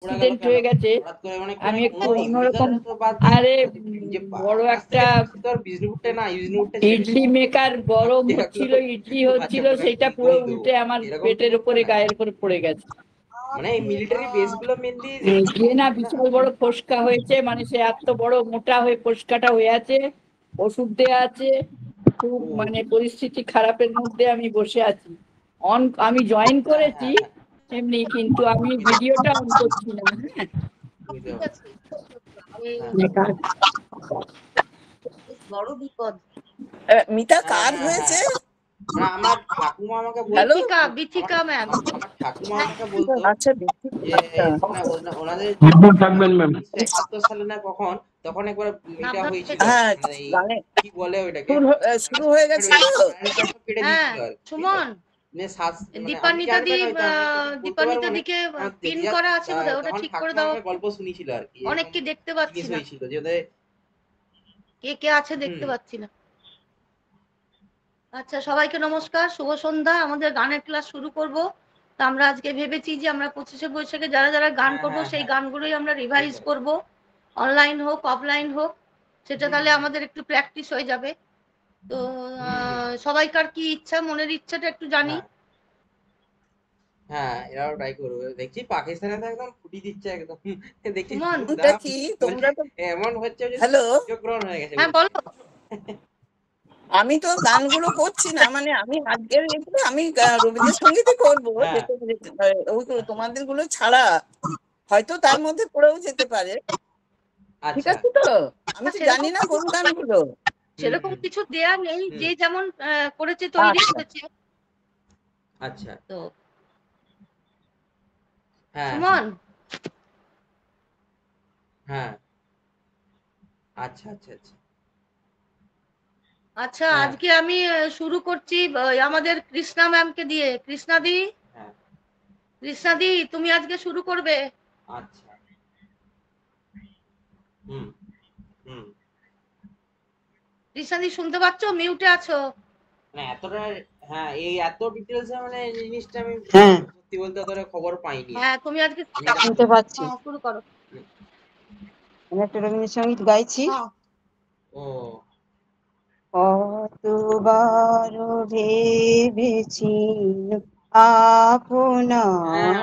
Accident হয়ে গেছে, আমি একটু অন্যরকম। আরে বড় একটা ইডলি মেকার গরম হচ্ছিল, ইডলি হচ্ছিল, সেটা পুরো উল্টে আমার পেটের উপরে গায়ের উপরে পড়ে গেছে। মানে এই মিলিটারি বেস গুলো মেনলি গিয়ে না বিশাল বড় ফোসকা হয়েছে, মানে সে এত বড় মোটা হয়ে ফোসকাটা হয়ে আছে, ওষুধ দেয়া আছে, খুব মানে পরিস্থিতি খারাপের মধ্যে আমি বসে আছি। আমি জয়েন করেছি এমনি, কিন্তু আমি ভিডিওটা অন করছি না। বড় বিপদ। মিতা কার হয়েছে? আমার ঠাকুমা আমাকে হ্যালো, বিথিকা ম্যাম। আমার ঠাকুমা আমাকে বলতো আচ্ছা যে ওনাদের থাকবেন ম্যাম। ৭৭ সালে না কখন, তখন একবার এটা হয়েছিল, হ্যাঁ, মানে কি বলে ওইটাকে, শুরু হয়ে গেছে তো। কেটে দিচ্ছিল আর কি। সুমন, মানে দীপান্বিতা দি, দীপান্বিতা দিকে পিন করা আছে বোধহয়, ওটা ঠিক করে দাও। গল্প শুনিছিল আর কি, অনেক কি দেখতে পাচ্ছি না, হয়েছিল যে ওদের কে কে আছে দেখতে পাচ্ছি না। আচ্ছা, সবাইকে নমস্কার, শুভ সন্ধ্যা। আমাদের গানের ক্লাস শুরু করব। তো আমরা আজকে ভেবেছি যে আমরা 25শে বৈশাখে যারা যারা গান করব সেই গানগুলোই আমরা রিভাইজ করব, অনলাইন হোক অফলাইন হোক, সেটা তাহলে আমাদের একটু প্র্যাকটিস হয়ে যাবে। তো সবাইকার কি ইচ্ছা, মনের ইচ্ছাটা একটু জানি। হ্যাঁ, এরাও ট্রাই করবে। দেখছি পাকিস্তানে তো একদম ফুটি দিচ্ছে একদম। দেখছি কি তোমরা তো এমন হচ্ছে যে হ্যালো চক্রন হয়ে গেছে। হ্যাঁ বলো। আমি তো গানগুলো করছি না, মানে আমি আজকের আমি রবীন্দ্রসঙ্গীতই করবো, ওইগুলো তোমাদের গুলো ছাড়া হয়তো তার মধ্যে পড়েও যেতে পারে। ঠিক আছে তো, আমি তো জানি না কোন গানগুলো। সেরকম কিছু দেয়া নেই, যে যেমন করেছে তৈরি করেছে। আচ্ছা তো হ্যাঁ সুমন, হ্যাঁ আচ্ছা আচ্ছা আচ্ছা আচ্ছা আজকে আমি শুরু করছি আমাদের কৃষ্ণা ম্যামকে দিয়ে। কৃষ্ণা দি তুমি আজকে শুরু করবে। আচ্ছা হুম হুম কৃষ্ণা দি শুনতে পাচ্ছো? মিউটে আছো। মানে এতটা, হ্যাঁ এই এত ডিটেইলসে মানে জিনিসটা আমি হ্যাঁ সত্যি বলতে অতটা খবর পাইনি। হ্যাঁ, তুমি আজকে শুনতে পাচ্ছি। শুরু করো। আমি একটা রবীন্দ্রসঙ্গীত গাইছি। ও কতবার ভেবেছি আপনা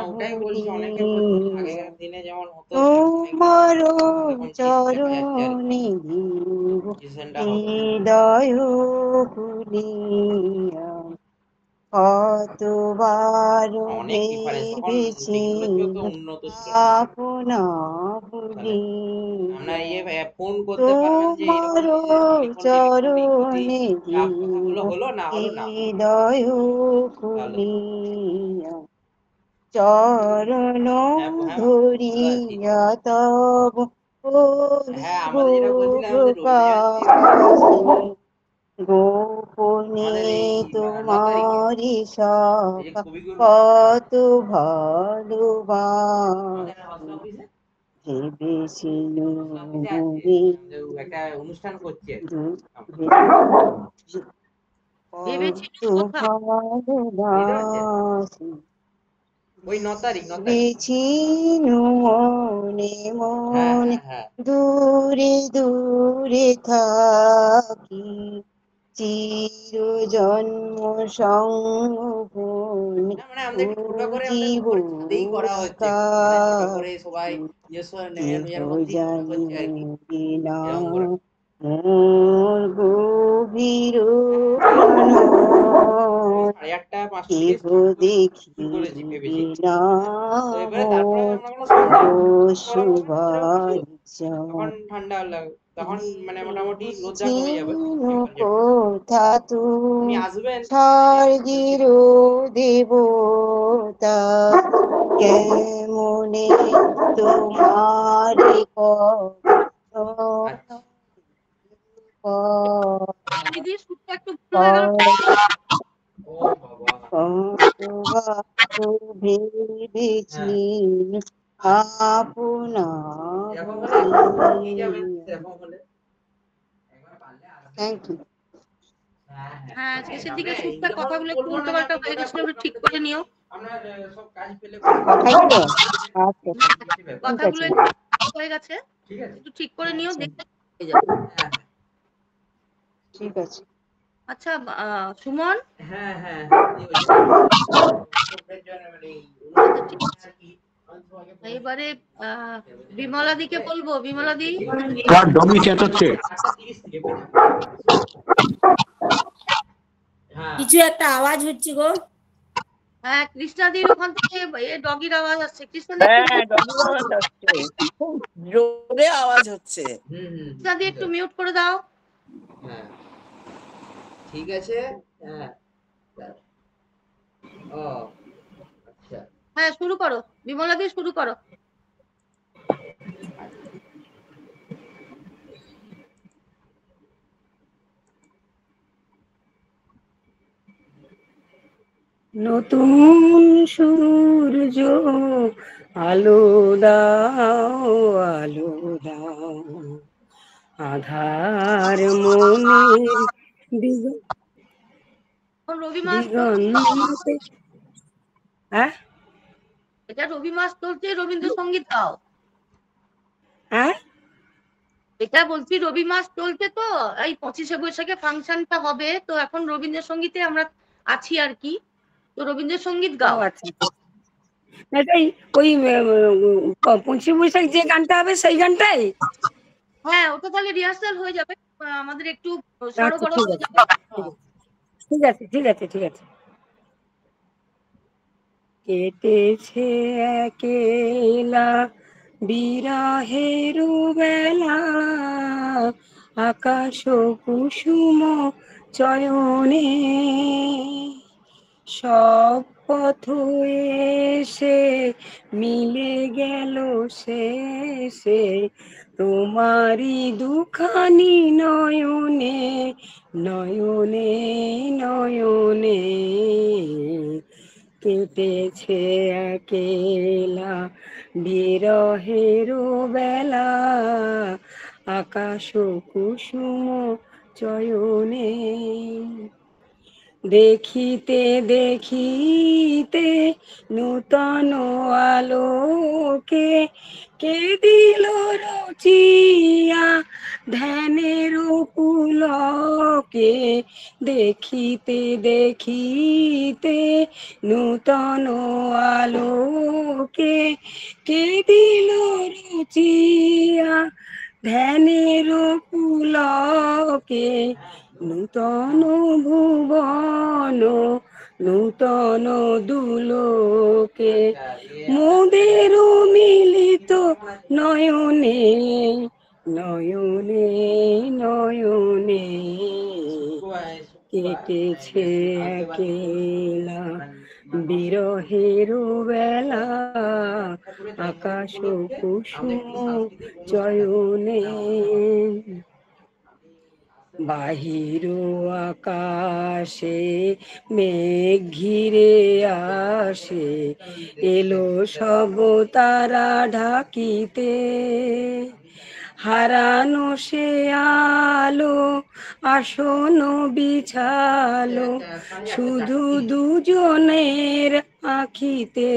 ওটাই বলছি, অনেকে বলছে আগেকার দিনে যেমন হতো তোমার এখন চরণে হৃদয় খুলিয়া কতবার ভেবেছি আপনা ভুলিয়া তোমার চরণে হৃদয় খুলিয়া চরণ ধরিয়া তব গোপনে তোমারি সখা কত ভালোবাসি ভেবেছিল একটা অনুষ্ঠান করছে ভালোবাসি ওই 9 তারিখ মনে মনে দূরে দূরে থাকি চির জন্ম সংগোপনে মোর গভীর দেখি না ঠান্ডা তখন মানে মোটামুটি কোথা তুমি স্বর্গের দেবতা কেমনে তোমার ভেবেছি আপনা থ্যাংক ইউ। হ্যাঁ, শেষের দিকে কথাগুলো একটু উল্টোপাল্টা হয়ে গেছিল, ঠিক করে নিও। আপনার সব কাজ পেলে কথাই তো আচ্ছা কথাগুলো আছে। একটু হয়ে গেছে, ঠিক আছে। একটু ঠিক করে নিও, আচ্ছা। দেখতে হয়ে যাবে। হ্যাঁ ঠিক আছে। আচ্ছা সুমন, হ্যাঁ হ্যাঁ হ্যাঁ এই ওই উৎসবের জন্য মানে এই অনুষ্ঠানে আর কি এবারে বিমলা দিকে বলবো। বিমলা দি, কার ডমি চেঁচাচ্ছে? 8:30 থেকে হ্যাঁ কিছু একটা আওয়াজ হচ্ছে গো। হ্যাঁ কৃষ্ণাদির ওখান থেকে ডগির আওয়াজ আসছে। কৃষ্ণাদি হ্যাঁ ডগির আওয়াজ আসছে, খুব জোরে আওয়াজ হচ্ছে। কৃষ্ণাদি একটু মিউট করে দাও। হ্যাঁ ঠিক আছে। হ্যাঁ ও আচ্ছা হ্যাঁ শুরু করো, বিমলা দি শুরু করো। নতুন সূর্য আলো দাও, আলো দাও, আধার মনের এখন রবি মাস দিগন্তে। হ্যাঁ এটা রবি মাস চলছে, রবীন্দ্রসঙ্গীত গাও। হ্যাঁ এটা বলছি রবি মাস চলছে তো, এই 25শে বৈশাখে ফাংশনটা হবে, তো এখন রবীন্দ্রসঙ্গীতে আমরা আছি আর কি, তো রবীন্দ্রসঙ্গীত ও গাও। আচ্ছা, এটাই ওই 25 বৈশাখ যে গানটা হবে সেই গানটাই। হ্যাঁ ওটা তাহলে রিহার্সাল হয়ে যাবে, আমাদের একটু আচ্ছা সরগরম ঠিক হয়ে আছে, যাবে। ঠিক আছে, ঠিক আছে, ঠিক আছে। কেটেছে একেলা বিরহের বেলা, আকাশ কুসুম চয়নে, সব পথ এসে মিলে গেল শেষে তোমারি দুখানি নয়নে, নয়নে নয়নে। কেটেছে একেলা বিরহের বেলা, আকাশ কুসুম চয়নে, দেখিতে দেখিতে নূতন আলোকে, কে দিল রচিয়া ধ্যানের পুলকে, দেখিতে দেখিতে নূতন আলোকে, কে দিল রচিয়া ধ্যানের পুলকে, নূতন ভুবন নূতন দুলোকে, মোদের মিলিত নয়নে, নয়নে নয়নে। কেটেছে একেলা বিরহের বেলা, আকাশ কুসুম চয়নে, বাহির আকাশে মেঘ ঘিরে আসে, এলো সব তারা ঢাকিতে, হারানো সে আলো আসন বিছালো, শুধু দুজনের আখিতে,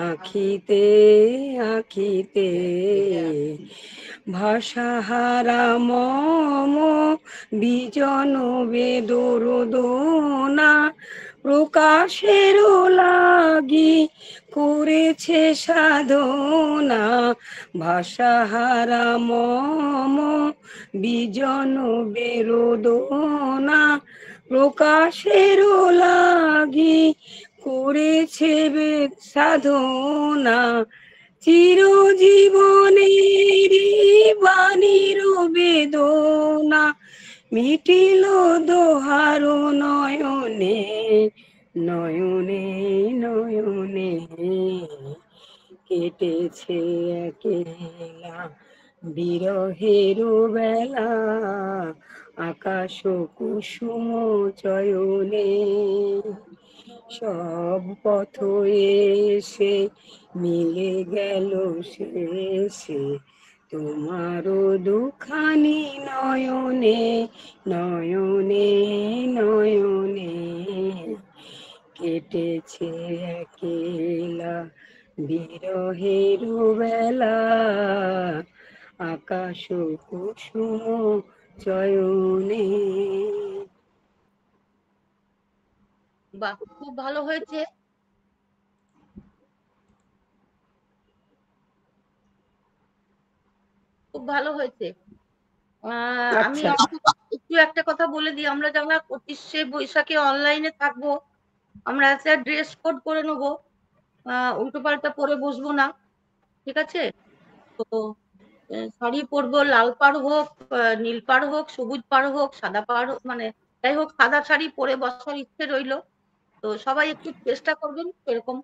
আখিতে আখিতে, ভাষাহারা মম বিজন বেদরোদনা, প্রকাশের লাগি করেছে সাধনা, ভাষাহারা মম বিজন বেদরোদনা, প্রকাশের লাগি করেছে সাধনা, চিরজীবনের বাণীর বেদনা, মিটিল দোহার নয়নে, নয়নে নয়নে। কেটেছে একেলা বিরহের বেলা, আকাশ কুসুম চয়নে, সব পথ এসে মিলে গেল শেষে তোমারও দুখানি নয়নে, নয়নে নয়নে। কেটেছে একেলা বিরহের বেলা, আকাশ কুসুম চয়নে। বাহ, খুব ভালো হয়েছে। খুব ভালো হয়েছে। আমি আচ্ছা একটু একটা কথা বলে দিই, আমরা যারা 25শে বৈশাখে অনলাইনে থাকবো, আমরা একটা ড্রেস কোড করে নেবো, উল্টো পাল্টা পরে বসবো না, ঠিক আছে? তো শাড়ি পরবো, লাল পাড় হোক, নীল পাড় হোক, সবুজ পাড় হোক, সাদা পাড় হোক, মানে যাই হোক সাদা শাড়ি পরে বসার ইচ্ছে রইলো। তো সবাই একটু চেষ্টা করবেন এরকম।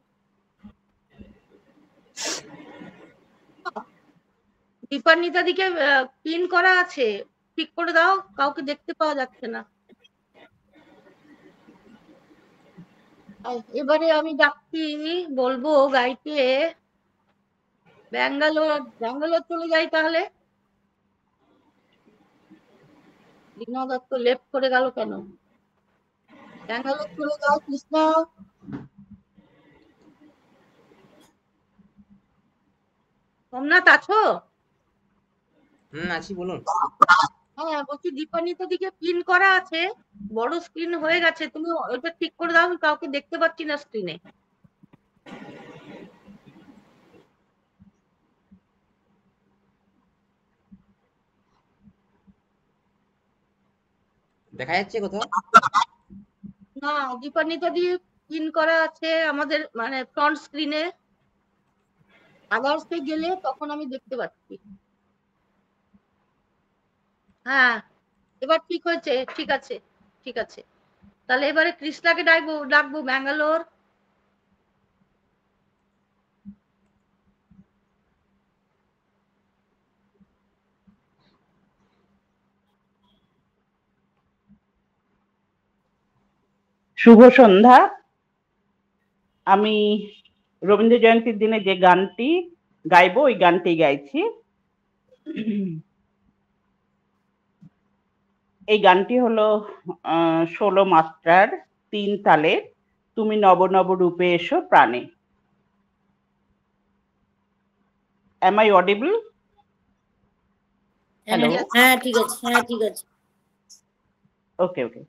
দীপান্বিতা দিকে পিন করা আছে, ঠিক করে দাও, কাউকে দেখতে পাওয়া যাচ্ছে না। এবারে আমি যাচ্ছি, বলবো গাইতে ব্যাঙ্গালোর। ব্যাঙ্গালোর চলে যাই তাহলে। লীনা দত্ত লেফট করে গেল কেন? ব্যাঙ্গালোর চলে যাও কৃষ্ণা। সোমনাথ আছো? আছি, বলুন। হ্যাঁ, বলছি দীপান্বিতা দিকে পিন করা আছে, বড় স্ক্রিন হয়ে গেছে, তুমি ওটা ঠিক করে দাও, আমি কাউকে দেখতে পাচ্ছি না স্ক্রিনে। দেখা যাচ্ছে কোথাও? না, দীপান্বিতা দিয়ে পিন করা আছে আমাদের মানে ফ্রন্ট স্ক্রিনে, আদার্সে গেলে তখন আমি দেখতে পাচ্ছি। হ্যাঁ, এবার ঠিক হয়েছে, ঠিক আছে, ঠিক আছে। তাহলে এবারে কৃষ্ণাকে ডাকবো, ডাকবো ব্যাঙ্গালোর। শুভ সন্ধ্যা। আমি রবীন্দ্র জয়ন্তীর দিনে যে গানটি গাইবো ওই গানটি গাইছি। এই গানটি হলো 16 মাত্রার 3 তালে, তুমি নব নব রূপে এসো প্রাণে। Am I audible? Hello? হ্যাঁ ঠিক আছে, হ্যাঁ ঠিক আছে। Okay, okay.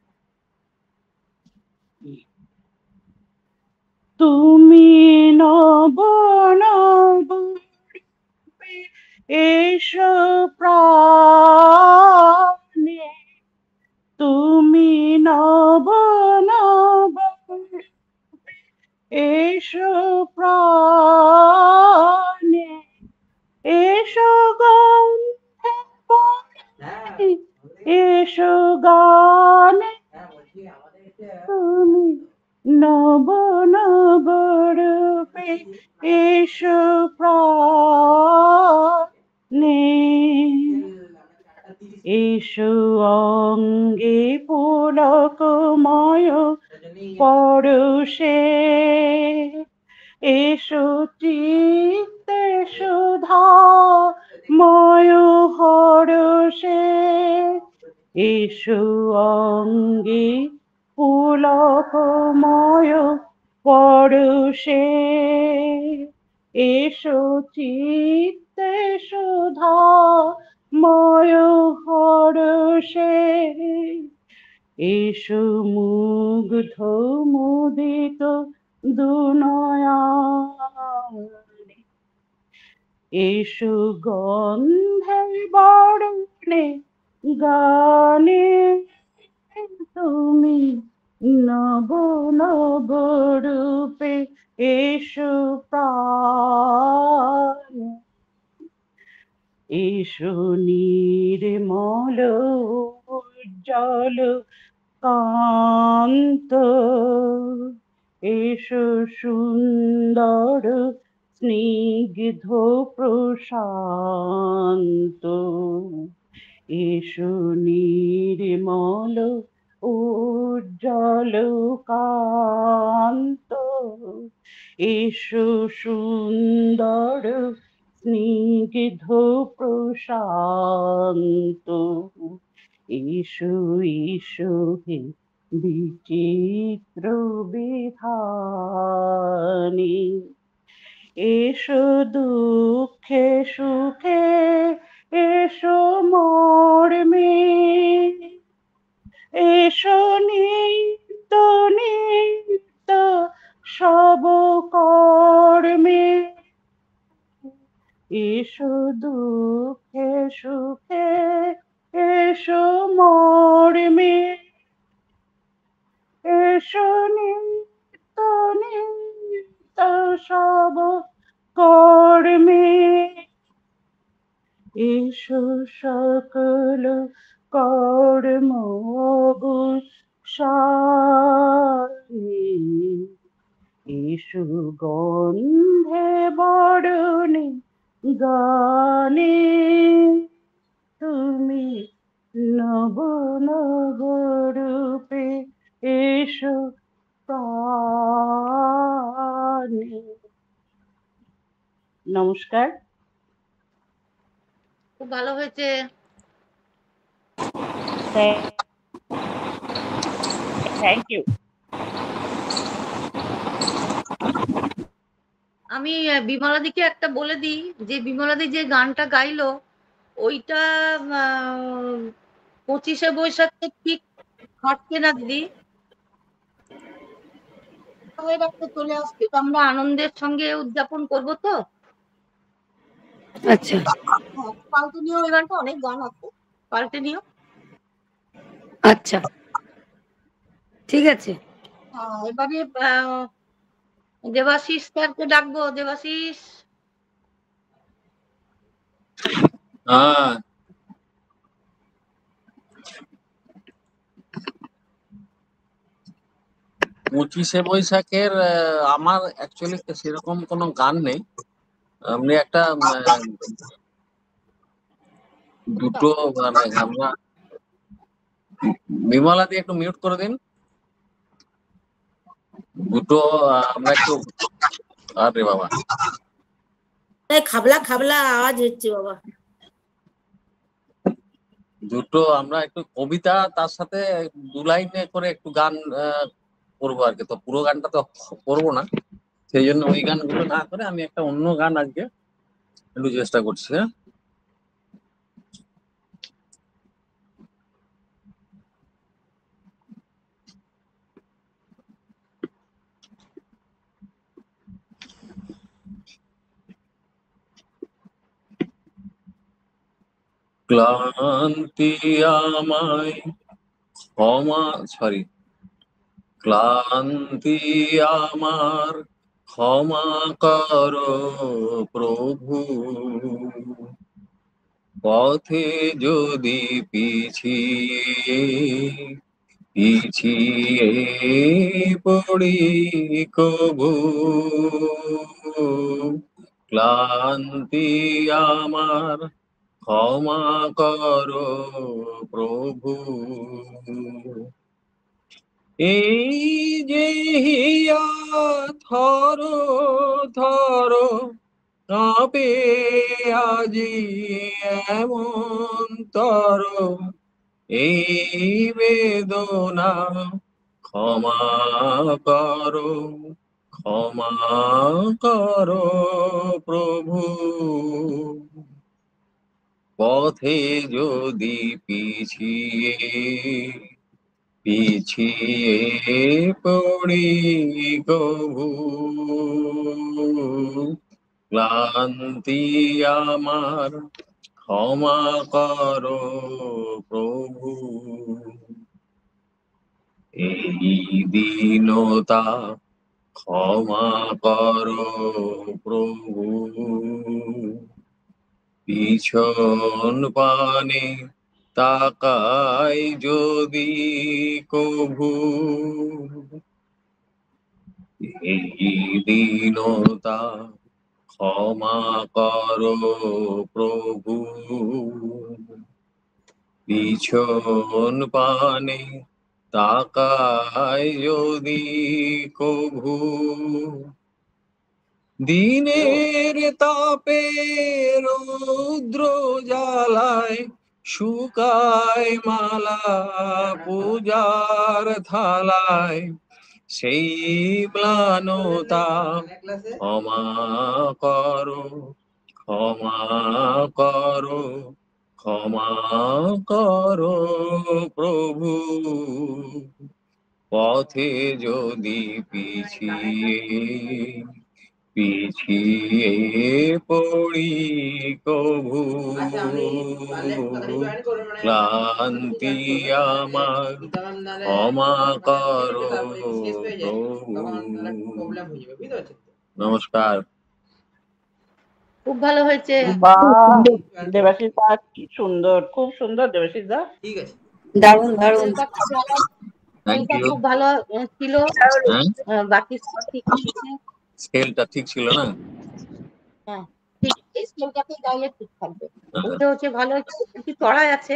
তুমি নব নব রূপে এসো প্রাণে, তুমি নব নব রূপে এসো প্রাণে, এসো গন্ধে বনে, এসো গানে, তুমি নব নব রূপে এসো প্রাণে, এসো অঙ্গে পুলকময় পরশে, এসো চিত্তে সুধাময় হরষে, এসো অঙ্গে পুলকময় পরশে, এসো চিত্তে সুধাময় হরষে, এসো মুগ্ধ মুদিত দুনয়নে, এসো গন্ধে বরণে গানে, তুমি নব নব রূপে এসো প্রাণে, এসো নির্মল উজ্জ্বল কান্ত, এসো সুন্দর স্নিগ্ধ প্রশান্ত, এসো নির্মল উজ্জ্বল কান্ত, এসো সুন্দর স্নিগ্ধ প্রশান্ত, এসো এসো হে বিচিত্র বিধানী, এসো দুঃখে সুখে এসো মর্মে, এসো নিত্য নিত্য সব কর্মে, এসো দুঃখে সুখে এসো মর্মে, এসো নিত্য নিত্য সব কর্মে, এসো সকল কর্ম অবসানে, এসো গন্ধে বরণে গানে, তুমি নব নব রূপে এসো প্রাণে। নমস্কার। খুব ভালো হয়েছে। Thank you. আমি বিমলাদিকে একটা বলে দিই যে বিমলাদি যে গানটা গাইলো ওইটা 25শে বৈশাখে ঠিক খাটছে না দিদি, চলে আসবে তো, আমরা আনন্দের সঙ্গে উদযাপন করবো তো। আচ্ছা পাল্টে নিও, এই গানটা অনেক গান আছে, পাল্টে নিও। আচ্ছা ঠিক আছে। এবারে দেবাশিস স্যারকে ডাকবো। দেবাশিস, হ্যাঁ, 25শে বৈশাখের আমার অ্যাকচুয়ালি সেরকম কোনো গান নেই। আমি একটা দুটো মানে আমরা বিমলা দিয়ে একটু মিউট করে দিন। দুটো আমরা একটু, আরে বাবা খাবলা খাবলা আওয়াজ হচ্ছে বাবা। দুটো আমরা একটু কবিতা তার সাথে 2 লাইনে করে একটু গান করবো আর কি। তো পুরো গানটা তো করবো না, সেই জন্য ওই গানগুলো না করে আমি একটা অন্য গান আজকে একটু চেষ্টা করছি। হ্যাঁ, ক্লান্তি আমায় ক্লান্তি আমার ক্ষমা করো প্রভু, পথে যদি পিছিয়ে পড়ি কবু, ক্লান্তি আমার ক্ষমা করো প্রভু, এই যে হিয়া থর থর কাঁপে আজি এমন তর, এই বেদনা ক্ষমা করো প্রভু, পথে যদি পিছিয়ে পড়ি কভু, ক্লান্তি আমার ক্ষমা করো প্রভু, এই দীনতা ক্ষমা করো প্রভু, পিছন পানে তাকাই যদি কভু, এই দীনতা ক্ষমা করো প্রভু, পিছন পানে তাকাই যদি কভু, দিনের তাপে রৌদ্র জ্বালায় শুকায় মালা পূজার থালায়, সেই ম্লানতা ক্ষমা করো, ক্ষমা করো, ক্ষমা করো প্রভু। পথে যদি পিছিয়ে পড়ি কভু, ক্লান্তি আমার ক্ষমা করো প্রভু। নমস্কার। খুব ভালো হয়েছে। বাহ, দেবাশিস দা কি সুন্দর, খুব সুন্দর দেবাশিস দা। ঠিক আছে। দারুণ দারুণ। Thank you. খুব ভালো ছিল, বাকি সব ঠিক আছে। স্কেলটা ঠিক ছিল না? হ্যাঁ ঠিক, এই স্কেলটাকে গাইলে ঠিক থাকবে। ওটা হচ্ছে ভালো, একটু চড়াই আছে,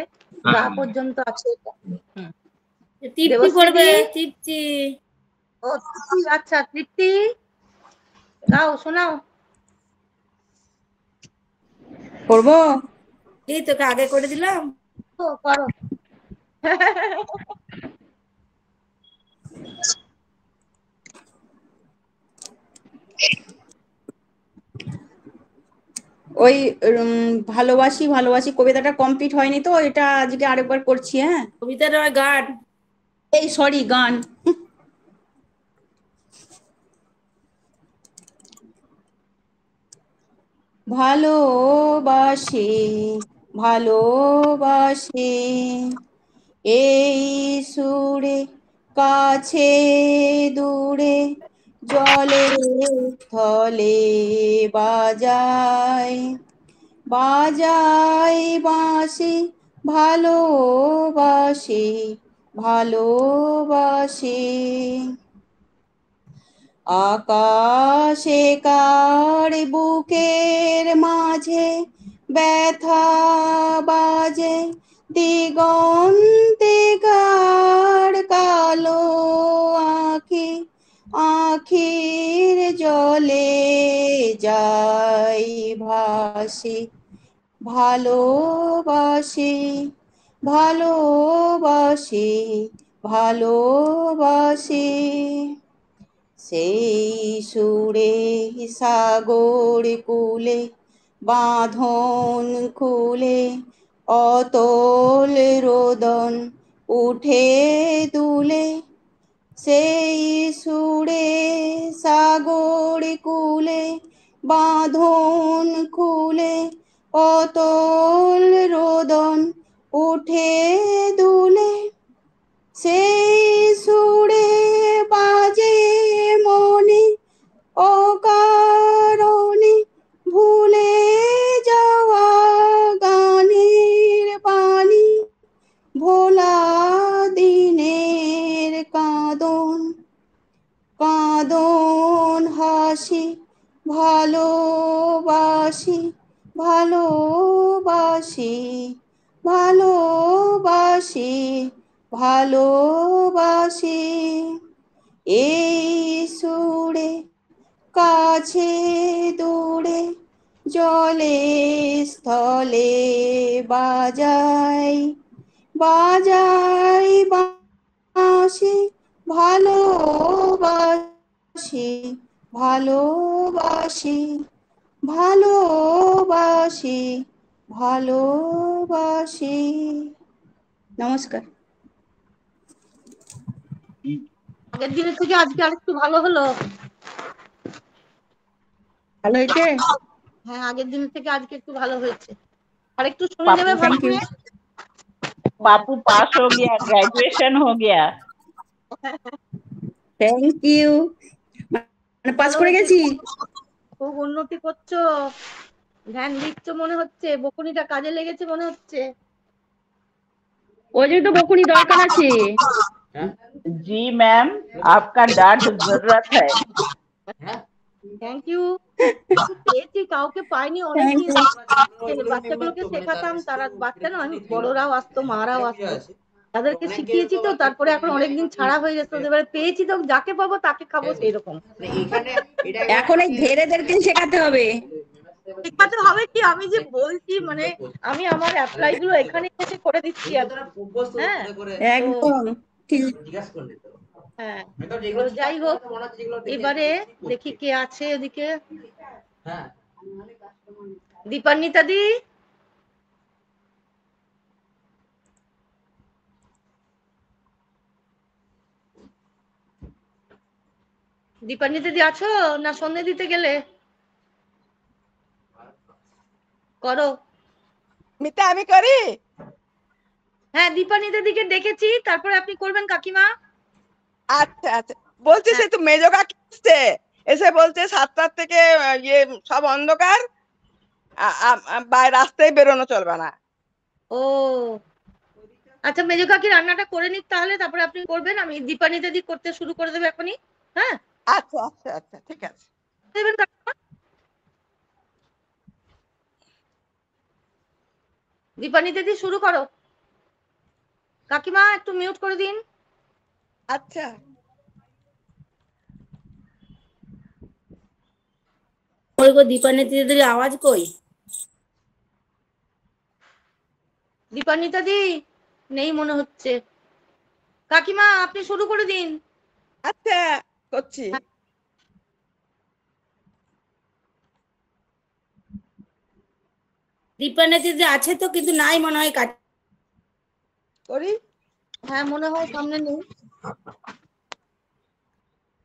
গা পর্যন্ত আছে এটা। তৃপ্তি করবে, তৃপ্তি। ও তৃপ্তি, আচ্ছা তৃপ্তি গাও, শোনাও। করবো? এই তোকে আগে করে দিলাম। ও করো। ওই ভালোবাসি ভালোবাসি কবিতাটা কমপ্লিট হয়নি তো, এটা আজকে আরেকবার করছি। হ্যাঁ, কবিতা নয়, গান। এই সরি, গান। ভালোবাসি ভালোবাসি এই সুরে, কাছে দূরে, জলে স্থলে বাজাই বাজাই বাঁশি, ভালোবাসি ভালোবাসি। আকাশে কার বুকের মাঝে ব্যথা বাজে, দিগন্তে কার কালো আঁখি, আখির জলে যাই ভাসি, ভালোবাসি ভালোবাসি ভালোবাসি। সেই সুরে সাগর কূলে বাঁধন খুলে, অতল রোদন উঠে দুলে, সেই সুরে সাগর কূলে বাঁধন খুলে, অতল রোদন উঠে দুলে, সেই সুরে বাজে মনে অকারণে ভুলে যাওয়া গানের বাণী, ভোলা দিনের কাঁদন কাঁদন হাসি, ভালোবাসি ভালোবাসি ভালোবাসি ভালোবাসি। এই সুরে, কাছে দূরে, জলে স্থলে বাজাই বাজাই বাঁশি, ভালোবাসি ভালোবাসি ভালোবাসি ভালোবাসি। নমস্কার। আগের দিনের থেকে আজকে আরেকটু ভালো হলো। ভালো হয়েছে? হ্যাঁ, আগের দিনের থেকে আজকে একটু ভালো হয়েছে। আরেকটু শুনে নেবে ভালো করে। बापू पास हो गया, ग्रेजुएशन हो गया। Thank you. মানে পাস করে গেছি। খুব উন্নতি করছো, ধ্যান দিচ্ছ মনে হচ্ছে, বকুনিটা কাজে লেগেছে মনে হচ্ছে। ওই জন্য তো বকুনি দরকার আছে। जी मैम, आपका डांट जरूरत है। Thank you. পেয়েছি, কাউকে পাইনি অনেকদিন। বাচ্চাগুলোকে শেখাতাম, তারা বাচ্চা না, বড়রাও আসতো, মারাও আসতো, তাদেরকে শিখিয়েছি তো, তারপরে এখন অনেকদিন ছাড়া হয়ে গেছে, এবারে পেয়েছি তো, যাকে পাবো তাকে খাবো, সেই রকম। এখন এই ধেরেদেরকে শেখাতে হবে। শেখাতে হবে কি, আমি যে বলছি মানে আমি আমার অ্যাপ্লাই গুলো এখানে এসে করে দিচ্ছি এখন। হ্যাঁ তো একদম ঠিক। জিজ্ঞাসা করলি তো হ্যাঁ হয়তো তো যেগুলো যাই হোক, মনে হচ্ছে যেগুলো দেখে এবারে করছে। দেখি কে আছে এদিকে। হ্যাঁ দীপান্বিতা দি, দীপান্বিতা দি আছো না সন্ধে দিতে গেলে? করো। মিতা আমি করি। হ্যাঁ দীপান্বিতা দিকে ডেকেছি, তারপরে আপনি করবেন কাকিমা। আচ্ছা আচ্ছা, বলছি হ্যাঁ। সে তো মেজো কাকি এসছে, এসে বলছে 7টার থেকে ইয়ে সব অন্ধকার, রাস্তায় বেরোনো চলবে না। ও আচ্ছা, মেজো কাকি রান্নাটা করে নিক তাহলে, তারপরে আপনি করবেন, আমি দীপান্বিতা দি করতে শুরু করে দেবে এখনই। হ্যাঁ আচ্ছা আচ্ছা আচ্ছা ঠিক আছে। দেবেন কাকিমা। দীপান্বিতা দি শুরু করো। কাকিমা একটু মিউট করে দিন। আচ্ছা ওই গো দীপান্বিতা দিদির আওয়াজ কই? দীপান্বিতা দি নেই মনে হচ্ছে। কাকিমা আপনি শুরু করে দিন। আচ্ছা করছি। দীপান্বিতা দিদি আছে তো, কিন্তু নাই মনে হয় কাজ। করি। হ্যাঁ মনে হয় সামনে নেই।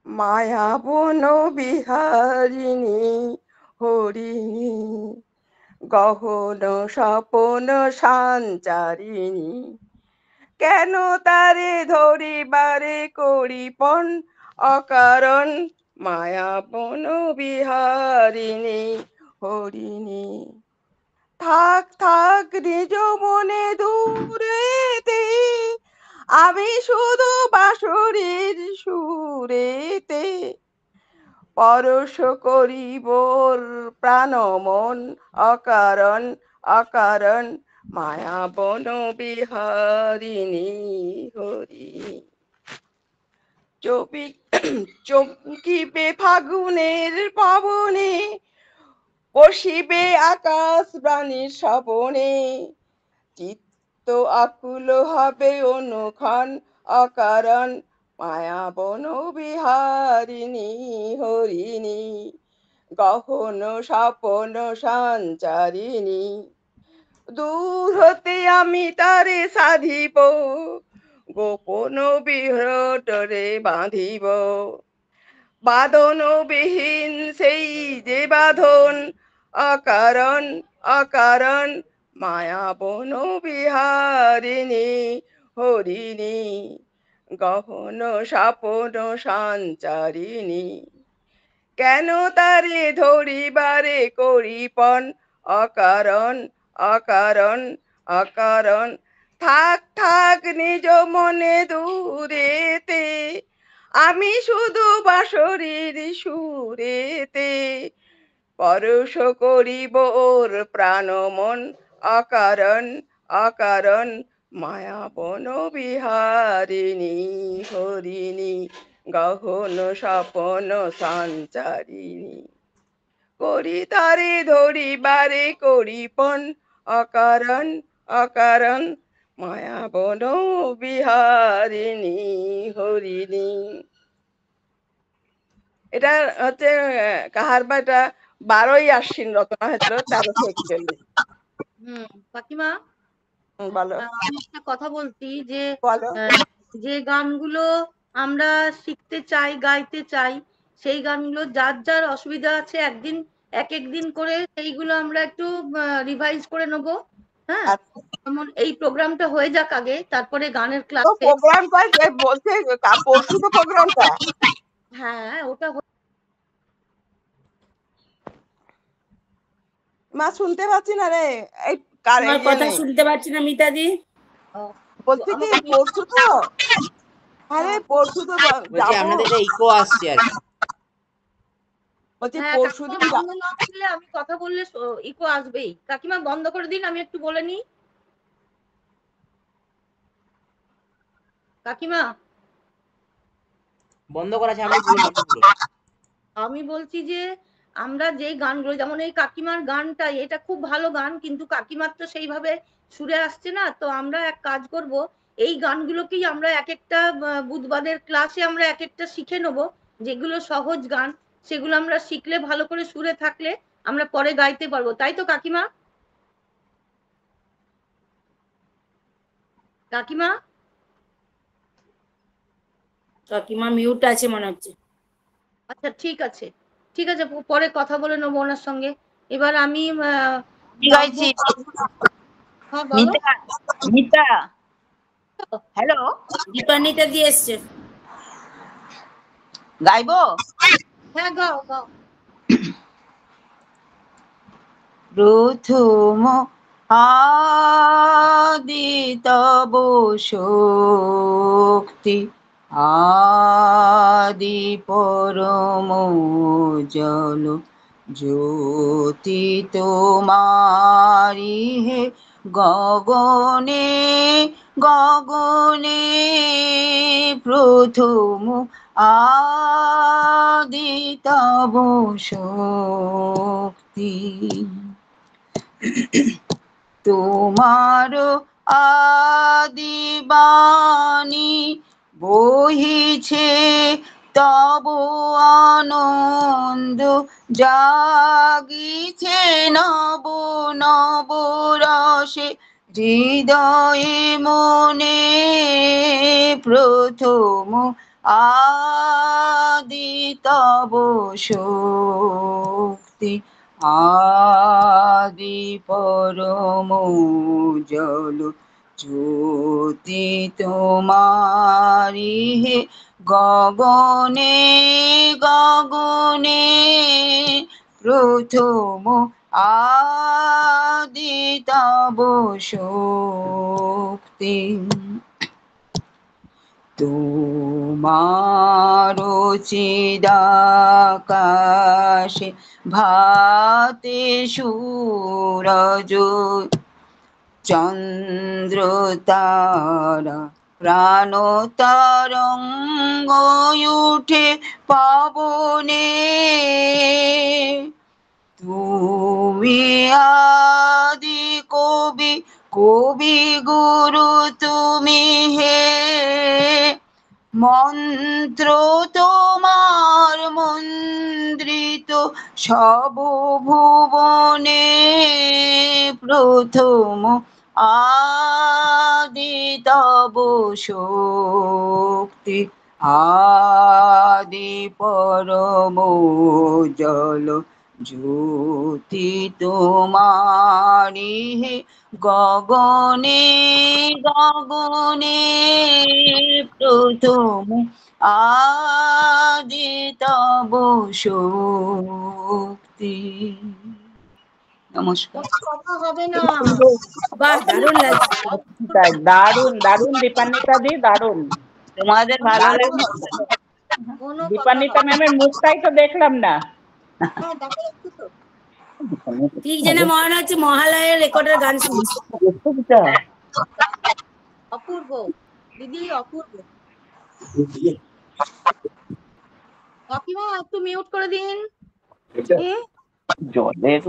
মায়া বন বিহারিণী হরিণী গহন স্বপন সঞ্চারিণী, কেন তারে ধরিবারে করিপন অকারণ, মায়া বন বিহারিণী হরিণী। থাক থাক নিজ মনে দূরেতে, আমি শুধু বাঁশরীর সুরেতে পরশ করিবোর প্রাণ মন অকারণ অকারণ, মায়া বন বিহারিণী হরিণী। চমকিবে ফাগুনের পবনে, বসিবে আকাশ বাণীর স্বপনে, চিত্ত আকুল হবে অনুক্ষণ অকারণ, মায়া বন বিহারিণী হরিণী গহন স্বপন সঞ্চারিণী। দূর হতে আমি তারে সাধিব, গোপন বিহটরে বাঁধিব, বাঁধন বিহীন সেই যে বাঁধন অকারণ অকারণ, মায়া বন বিহারিণী হরিণী গহন স্বপন সঞ্চারিণী, কেন তারে ধরিবারে করিপন অকারণ অকারণ অকারণ। থাক থাক নিজ মনে দূরেতে, আমি শুধু বাঁশরীর সুরেতে পরশ করিব ওর প্রাণ মন অকারণ অকারণ, মায়া বন বিহারিণী হরিণী গহন স্বপন সঞ্চারিণী, করি তারে ধরিবারে করিপন অকারণ অকারণ, মায়া বন বিহারিণী হরিণী। এটা হচ্ছে কাহার বা এটা 12ই আশ্বিন রচনা হয়েছিল 1341। কাকিমা বলো আমি একটা কথা বলছি যে বলো। যে গানগুলো আমরা শিখতে চাই গাইতে চাই, সেই গানগুলো যার যার অসুবিধা আছে একদিন এক একদিন করে সেইগুলো আমরা একটু রিভাইজ করে নেব। হ্যাঁ যেমন এই প্রোগ্রামটা হয়ে যাক আগে, তারপরে গানের তো ক্লাসে। প্রোগ্রাম বলছে পরশু তো প্রোগ্রামটা। হ্যাঁ ওটা মা শুনতে পাচ্ছি না রে, এই তোমার কথা শুনতে পাচ্ছি না মিতাদি। বলছি কি পরশু তো, আরে পরশু তো বলছি আপনাদের এটা ইকো আসছে আর কি। বলছি হ্যাঁ পরশু কাকিমা দিন বন্ধ না করলে আমি কথা বললে ইকো আসবেই। কাকিমা বন্ধ করে দিন, আমি একটু বলে নিই। কাকিমা বন্ধ করা আছে, আপনি বলুন আপনি বলুন। আমি বলছি যে আমরা যেই গানগুলো, যেমন এই কাকিমার গানটা, এটা খুব ভালো গান, কিন্তু কাকিমার তো সেইভাবে সুরে আসছে না। তো আমরা এক কাজ করব, এই গানগুলোকেই আমরা এক একটা বুধবারের ক্লাসে আমরা এক একটা শিখে নেব, যেগুলো সহজ গান সেগুলো আমরা শিখলে ভালো করে সুরে থাকলে আমরা পরে গাইতে পারবো, তাই তো কাকিমা? কাকিমা কাকিমা মিউট আছে মনে হচ্ছে। আচ্ছা ঠিক আছে, ঠিক আছে, পরে কথা বলে নেবো ওনার সঙ্গে। এবার আমি গাইছি। হ্যাঁ বলো। মিতা হ্যালো, দীপান্বিতা দিয়ে এসছে। গাইবো? হ্যাঁ গাও গাও। প্রথম আদি তব শক্তি, আদি পরম জল জ্যোতি তোমারি হে গগনে গগনে প্রথম আদি তব শক্তি। তোমার আদি বাণী বহিছে তব আনন্দ, জাগিছে নব নব রসে হৃদয়ে মনে প্রথম আদি তব শক্তি, আদি পরম জল জ্যোতি তোমারি হে গগনে গগনে প্রথম আদি তব শক্তি। তোমার চিদাকাশে ভাতে সূরজ চন্দ্র তারা প্রাণ তরঙ্গ উঠে পাবনে তুমি আদি কবি কবি গুরু তুমি হে মন্ত্র তোমার মন্দ্রিত সব ভুবনে প্রথম আদি তব শক্তি, আদি পরম জল জ্যোতি তোমারি হে গগনে গগনে প্রথম আদি তব শক্তি। নমস্কার। কথা হবে না। বাহ, দারুণ লাগছে। দারুণ দারুণ দীপান্বিতা দি, দারুণ। তোমাদের ভালো লাগছে? কোনো কথা দীপান্বিতা হবে না। ম্যামের মুখটাই তো দেখলাম না। হ্যাঁ দেখা যাচ্ছে তো। ঠিক যেন মনে হচ্ছে মহালয়ের রেকর্ডের গান শুনছি। অপূর্ব দিদি, অপূর্ব। কাকিমা একটু মিউট করে দিন। জলের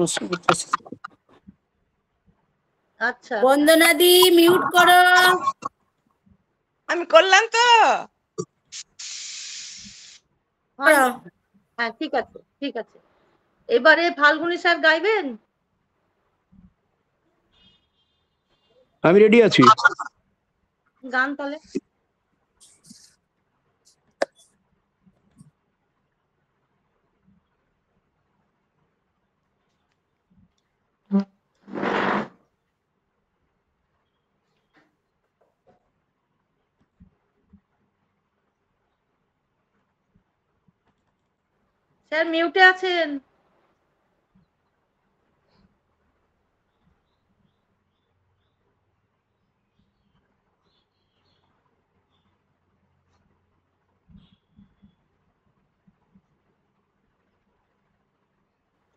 আচ্ছা বন্দনা দি মিউট করো। আমি করলাম তো। হ্যাঁ ঠিক আছে ঠিক আছে। এবারে ফাল্গুনী স্যার গাইবেন? আমি রেডি আছি। গান তাহলে। স্যার মিউটে আছেন।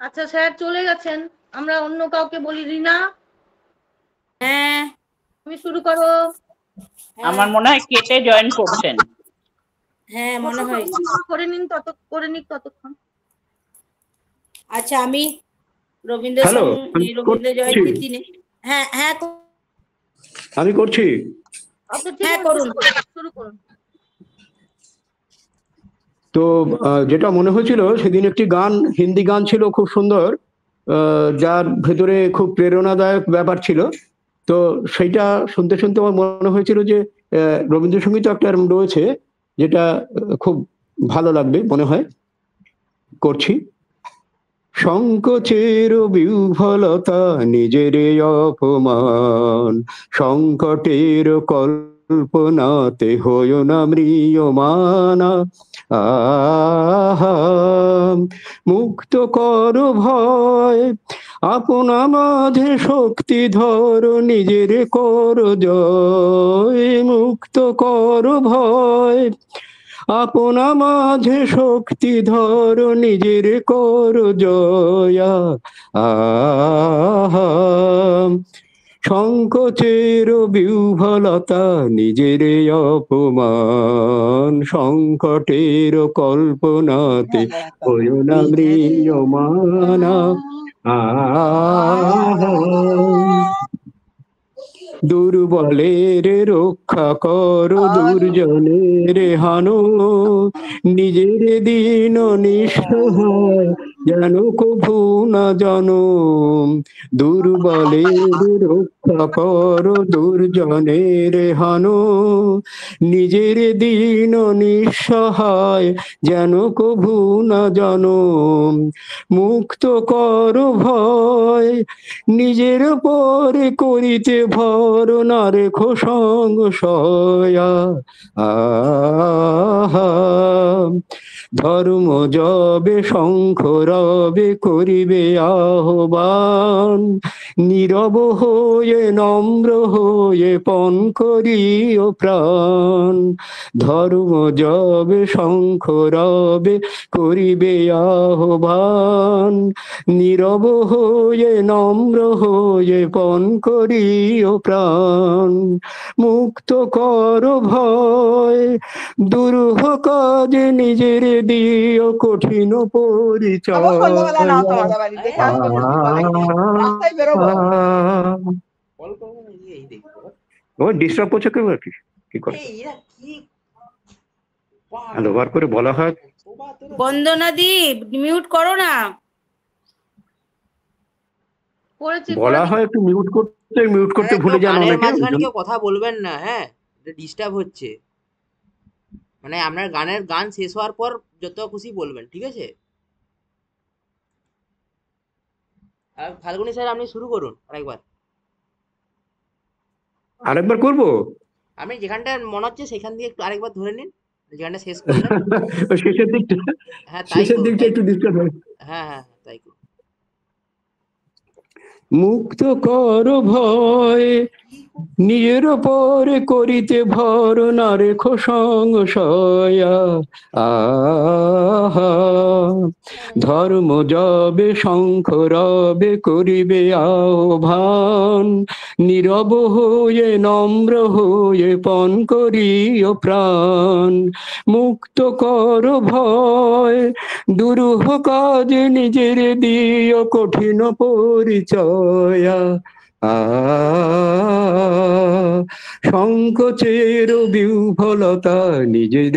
আচ্ছা স্যার চলে গেছেন, আমরা অন্য কাউকে বলি। রিনা, হ্যাঁ তুমি শুরু করো। আমার মনে হয় কেটে জয়েন করছেন। হ্যাঁ মনে হয়। করে নিন, করে নিক ততক্ষণ। আচ্ছা আমি হ্যালো, আমি রবীন্দ্র করছি জয়ন্তী দিনে হ্যাঁ হ্যাঁ আমি করছি আপনি ঠিক হ্যাঁ আছে, করুন। শুরু করুন। তো যেটা মনে হয়েছিল সেদিন একটি গান, হিন্দি গান ছিল খুব সুন্দর, যার ভেতরে খুব প্রেরণাদায়ক ব্যাপার ছিল। তো সেইটা শুনতে শুনতে আমার মনে হয়েছিল যে রবীন্দ্রসঙ্গীত একটা এরম রয়েছে যেটা খুব ভালো লাগবে মনে হয়, করছি। সংকোচের বিহ্বলতা নিজের অপমান, সংকটের কল্পনাতে হইও না ম্রিয়মানা। আহা, মুক্ত কর ভয়, আপনা মাঝে শক্তি ধর, নিজের কর জয়। মুক্ত কর ভয়, আপনা মাঝে শক্তি ধর, নিজের কর জয়া। আহা, সংকোচের বিহ্বলতা নিজের অপমান, সংকটের কল্পনাতে হইও না ম্রিয়মানা। আহা, দুর্বলের রক্ষা করো, দুর্জনের হানো, নিজের দিন নিঃসহায় যেন কভু না জানো। দুর্বলের রক্ষা করো, দুর্জনের হানো, নিজের দিন নিঃসহায় যেন কভু না জানো। মুক্ত কর ভয়, নিজের পরে করিতে ভর, না রেখো সংশয়া। আহা, ধর্ম যবে শঙ্খ রবে করিবে আহ্বান, নীরব হয়ে নম্র হয়ে পণ করিও প্রাণ। ধর্ম যবে শঙ্খ রবে করিবে আহ্বান, নীরব হয়ে নম্র হয়ে পণ করিও প্রাণ। মুক্ত কর ভয়, দুরূহ কাজে নিজের দিও কঠিন পরিচয়। সন্ধ্যাবেলা নাও তোমাদের বাড়ি দেখে আসবে বলছি বলাই নেই, রাস্তায় বেরোবো। এই দেখো ও ডিস্টার্ব করছে কেউ আর কি, কি করে এরা কি বার করে বলা হয়। বন্দনা দি মিউট করো না। করেছি বলা হয় একটু মিউট করতে ভুলে যান গানের অনেকে, ওই মাঝখানে জন্য। কেউ কথা বলবেন না, হ্যাঁ ডিস্টার্ব হচ্ছে। মানে আপনার গান শেষ হওয়ার পর যত খুশি বলবেন, ঠিক আছে? আর ফাল্গুনি স্যার আপনি শুরু করুন আরেকবার। আরেকবার করবো? আপনি যেখানটা মনে হচ্ছে সেখান দিয়ে একটু আরেকবার ধরে নিন, যেখানটা শেষ করলেন। শেষের দিকটা, হ্যাঁ তাই শেষের করুন, দিকটা তাই একটু করুন। ডিস্টার্ব হয়। হ্যাঁ হ্যাঁ তাই করুন। মুক্ত কর ভয়, নিজের পরে করিতে ভর, না রেখো সংশয়া। আহা, ধর্ম যবে শঙ্খ রবে করিবে আহ্বান, নীরব হয়ে নম্র হয়ে পণ করিও প্রাণ। মুক্ত কর ভয়, দুরূহ কাজে নিজের দিও কঠিন পরিচয়া। সংকোচের বিহ্বলতা নিজের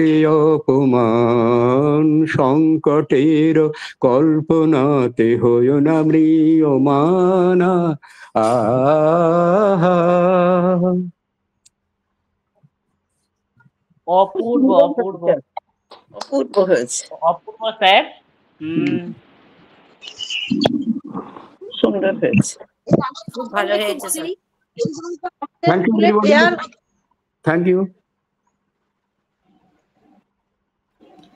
অপমান, সংকটের কল্পনাতে হইও না ম্রিয়মানা। আহা, অপূর্ব অপূর্ব অপূর্ব হয়েছে, অপূর্ব স্যার। সুন্দর হয়েছে। খুব ভালো হয়েছে sir. Thank you everybody, thank you.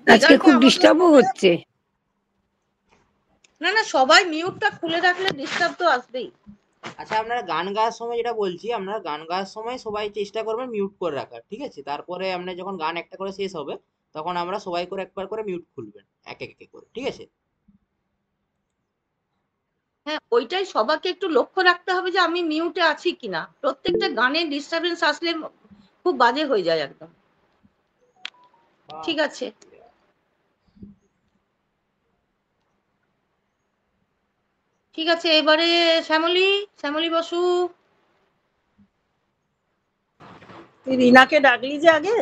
আজকে খুব ডিস্টার্বও হচ্ছে। না না, সবাই মিউটটা খুলে রাখলে ডিস্টার্ব তো আসবেই। আচ্ছা আপনারা গান গাওয়ার সময় যেটা বলছি, আপনারা গান গাওয়ার সময় সবাই চেষ্টা করবেন মিউট করে রাখার, ঠিক আছে? তারপরে আপনার যখন গান একটা করে শেষ হবে তখন আমরা সবাই করে একবার করে মিউট খুলবেন, এক এক করে, ঠিক আছে? হ্যাঁ, ওইটাই সবাইকে একটু লক্ষ্য রাখতে হবে যে আমি মিউটে আছি কিনা। প্রত্যেকটা গানে ডিস্টারবেন্স আসলে খুব বাজে হয়ে যায় একদম। ঠিক আছে। ঠিক আছে, এবারে শ্যামলী, শ্যামলী বসু। তুই রিনাকে ডাকলি যে আগে?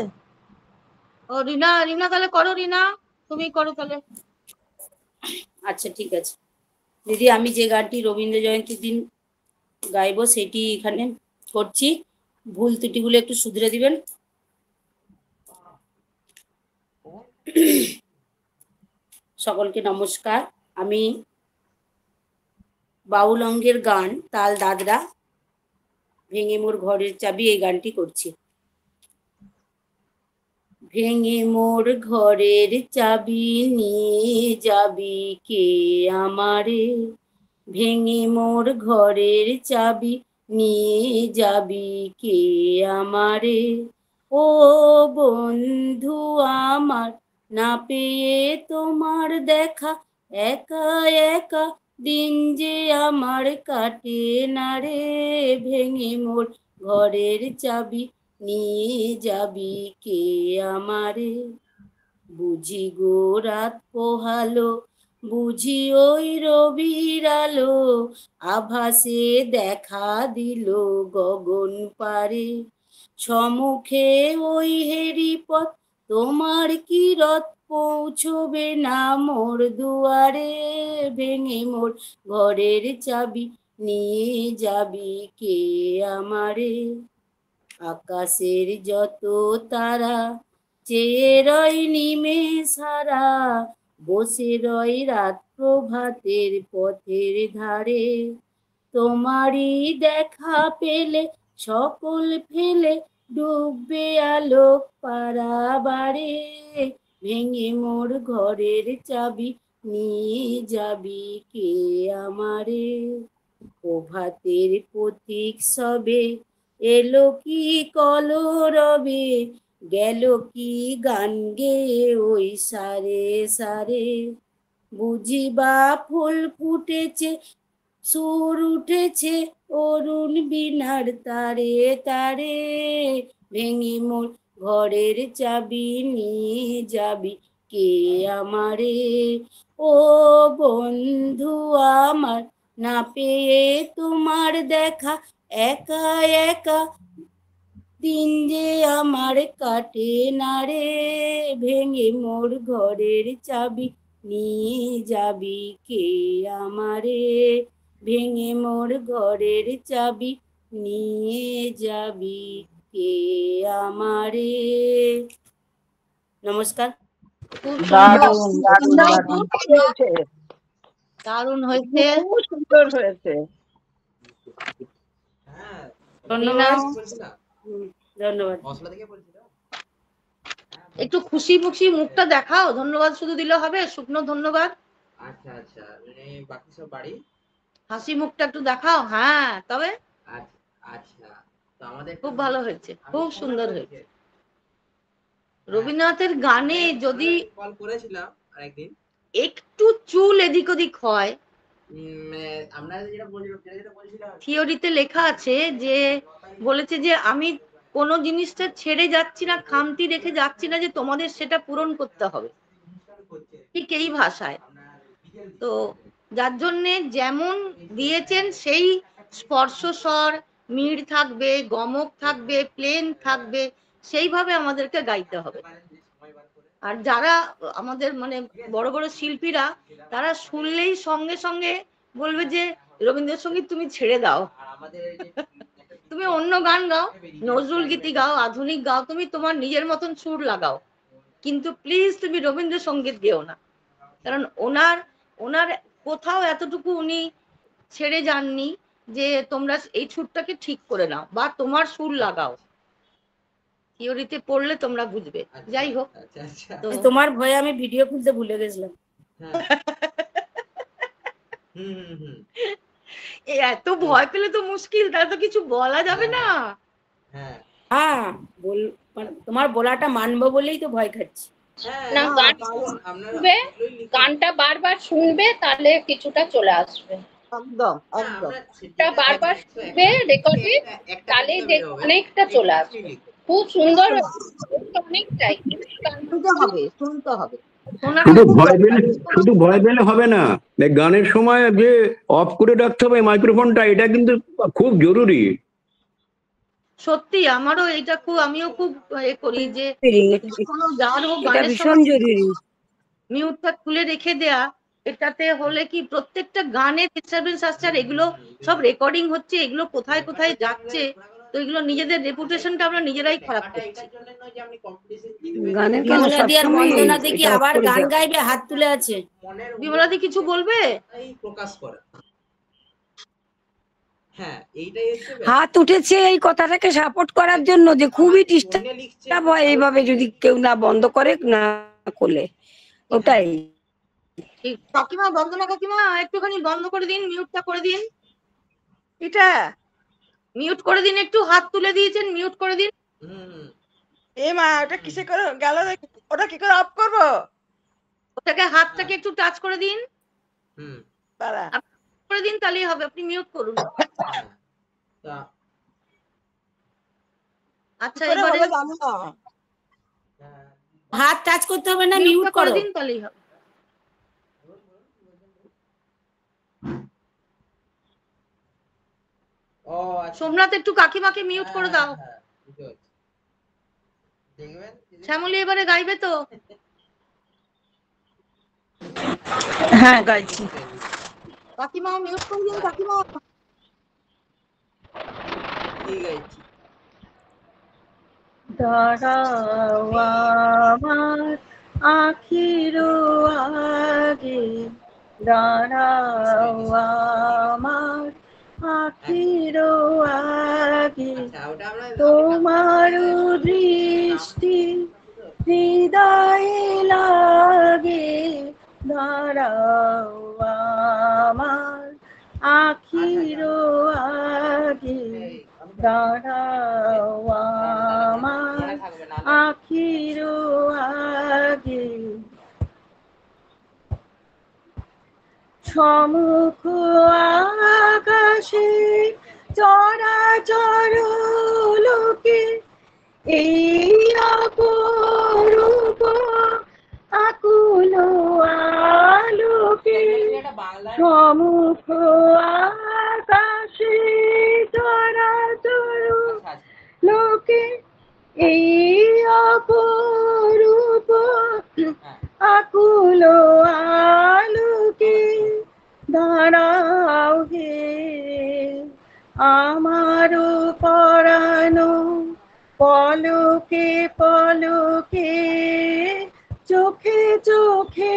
ও রিনা, রিনা তাহলে করো, রিনা তুমি করো তাহলে। আচ্ছা ঠিক আছে দিদি, আমি যে গানটি রবীন্দ্র জয়ন্তীর দিন গাইবো সেটি এখানে করছি, ভুল ত্রুটিগুলো একটু শুধরে দিবেন। সকলকে নমস্কার। আমি বাউল অঙ্গের গান তাল দাদরা ভেঙে মোর ঘরের চাবি এই গানটি করছি। ভেঙে মোর ঘরের চাবি নিয়ে যাবি কে আমারে, ভেঙে মোর ঘরের চাবি নিয়ে যাবি কে আমারে, ও বন্ধু আমার না পেয়ে তোমার দেখা, একা একা দিন যে আমার কাটে না রে, ভেঙে মোর ঘরের চাবি নিয়ে যাবি কে আমারে। বুঝি গো রাত পোহালো, বুঝি ওই রবির আলো, আভাসে দেখা দিল গগন পারে, সম্মুখে ওই হেরিপথ তোমার কি রথ পৌঁছবে না মোর দুয়ারে, ভেঙে মোর ঘরের চাবি নিয়ে যাবি কে আমারে। আকাশের যত তারা চেয়ে রয় নিমেষ হারা, বসে রয় রাত প্রভাতের পথের ধারে, তোমারই দেখা পেলে সকল ফেলে ডুববে আলোক পারাবারে, ভেঙে মোর ঘরের চাবি নিয়ে যাবি কে আমারে। প্রভাতের পথিক সবে এলো কি কলরবে, গেল কি গান গেয়ে ওই সারে সারে, বুঝিবা ফুল ফুটেছে সুর উঠেছে অরুণ বীণার তারে তারে, ভেঙে মোর ঘরের চাবি নিয়ে যাবি কে আমারে, ও বন্ধু আমার না পেয়ে তোমার দেখা, একা একা দিন যে আমার কাটে না রে, ভেঙে মোর ঘরের চাবি নিয়ে যাবি কে আমারে, ভেঙে মোর ঘরের চাবি নিয়ে যাবি কে আমারে। নমস্কার। দারুণ দারুণ দারুণ হয়েছে, দারুণ হয়েছে, খুব সুন্দর হয়েছে। ধন্যবাদ ধন্যবাদ। একটু খুশি খুশি মুখটা দেখাও, ধন্যবাদ শুধু দিলে হবে, শুকনো ধন্যবাদ। আচ্ছা আচ্ছা, বাকি সব বাড়ি হাসি মুখটা একটু দেখাও। হ্যাঁ তবে আচ্ছা, তো আমাদের খুব ভালো হয়েছে, খুব সুন্দর হয়েছে। রবীন্দ্রনাথের গানে যদি কল করেছিলাম আরেকদিন, একটু চুল এদিক ওদিক হয়, আমরা যেটা বলছিলাম থিওরিতে লেখা আছে যে বলেছে যে আমি কোনো জিনিসটা ছেড়ে যাচ্ছি না, খামতি রেখে যাচ্ছি না, যে তোমাদের সেটা পূরণ করতে হবে, ঠিক এই ভাষায়। তো যার জন্যে যেমন দিয়েছেন সেই স্পর্শস্বর মিড় থাকবে, গমক থাকবে, প্লেন থাকবে, সেইভাবে আমাদেরকে গাইতে হবে। আর যারা আমাদের মানে বড় বড় শিল্পীরা, তারা শুনলেই সঙ্গে সঙ্গে বলবে যে রবীন্দ্রসঙ্গীত তুমি ছেড়ে দাও, তুমি অন্য গান গাও, নজরুল গীতি গাও, আধুনিক গাও, তুমি তোমার নিজের মতন সুর লাগাও, কিন্তু প্লিজ তুমি রবীন্দ্রসঙ্গীত গেও না। কারণ ওনার কোথাও এতটুকু উনি ছেড়ে যাননি যে তোমরা এই সুরটাকে ঠিক করে নাও বা তোমার সুর লাগাও। থিওরিতে পড়লে তোমরা বুঝবে। যাই হোক, তো তোমার ভয়ে আমি ভিডিও খুলতে ভুলে গেছিলাম। এত ভয় পেলে তো মুশকিল, তাহলে তো কিছু বলা যাবে না। হ্যাঁ মানে তোমার বলাটা মানবো বলেই তো ভয় খাচ্ছি। না, গান শুনবে, গানটা বারবার শুনবে, তাহলে কিছুটা চলে আসবে। একদম একদম, বারবার শুনবে রেকর্ডে, তাহলে অনেকটা চলে আসবে। খুব সুন্দর, অনেকটাই শুনতে হবে, শুনতে হবে। সোনাকে শুধু খুব ভয় পেলে যত্ন শুধু ভয় পেলে হবে না, এই গানের সময় যে অফ করে রাখতে হবে মাইক্রোফোনটা, এটা কিন্তু খুব জরুরি। সত্যি আমারও এটা খুব, আমিও খুব করি যে কোনো গান হোক এটা গানের ভীষণ সময় জরুরি। মিউটটা খুলে রেখে দেয়া, এটাতে হলে কি প্রত্যেকটা গানের ডিস্টারবেন্স আসছে, আর এগুলো সব রেকর্ডিং হচ্ছে, এগুলো কোথায় কোথায় যাচ্ছে, তো এগুলো নিজেদের রেপুটেশনটা আমরা নিজেরাই খারাপ করছি। গানের কেন বিমলাদি আর সবসময় বন্দনা দেখি এটা অফ আবার করে গান দেওয়া। গাইবে, হাত তুলে আছে। বিমলাদি কিছু বলবে? প্রকাশ করে। হ্যাঁ, এইটাই হচ্ছে হাত উঠেছে এই কথাটাকে সাপোর্ট করার জন্য, যে খুবই ডিস্টার্ব হয় এইভাবে যদি কেউ না বন্ধ করে না করলে, ওটাই। ঠিক। কাকিমা, বন্দনা কাকিমা একটুখানি বন্ধ করে দিন, মিউটটা করে দিন, এটা মিউট করে দিন, একটু হাত তুলে দিয়েছেন, মিউট করে দিন। এ মা, ওটা কিসে করে গেল? ওটা কি করে অফ করবো? ওটাকে হাতটাকে একটু টাচ করে দিন, দাঁড়া করে দিন, তাহলেই হবে। আপনি মিউট করুন। আচ্ছা, করে এবারে হবে জানি না। হাত টাচ করতে হবে না, মিউট মিউটটা করে করো। দিন, তাহলেই হবে। সোমনাথ, একটু কাকিমাকে মিউট করে দাও। শ্যামলী এবারে গাইবে তো? হ্যাঁ, গাইছি। কাকিমা মিউট করে দিন, কাকিমা। দাঁড়াও আমার আখির আগে, দাঁড়াও আমার আখির আগে, তোমার দৃষ্টি হৃদয়ে লাগে, দাঁড়াও আমার আখির আগে, দাঁড়াও আমার আখির আগে, সমুখ আকাশে চরাচর লোকে এই অপরূপ আকুল আলোকে, সমুখ আকাশে চরাচর লোকে এই অপরূপ আকুল আলোকে, দাঁড়াও হে আমার পরানো, পলকে পলকে চোখে চোখে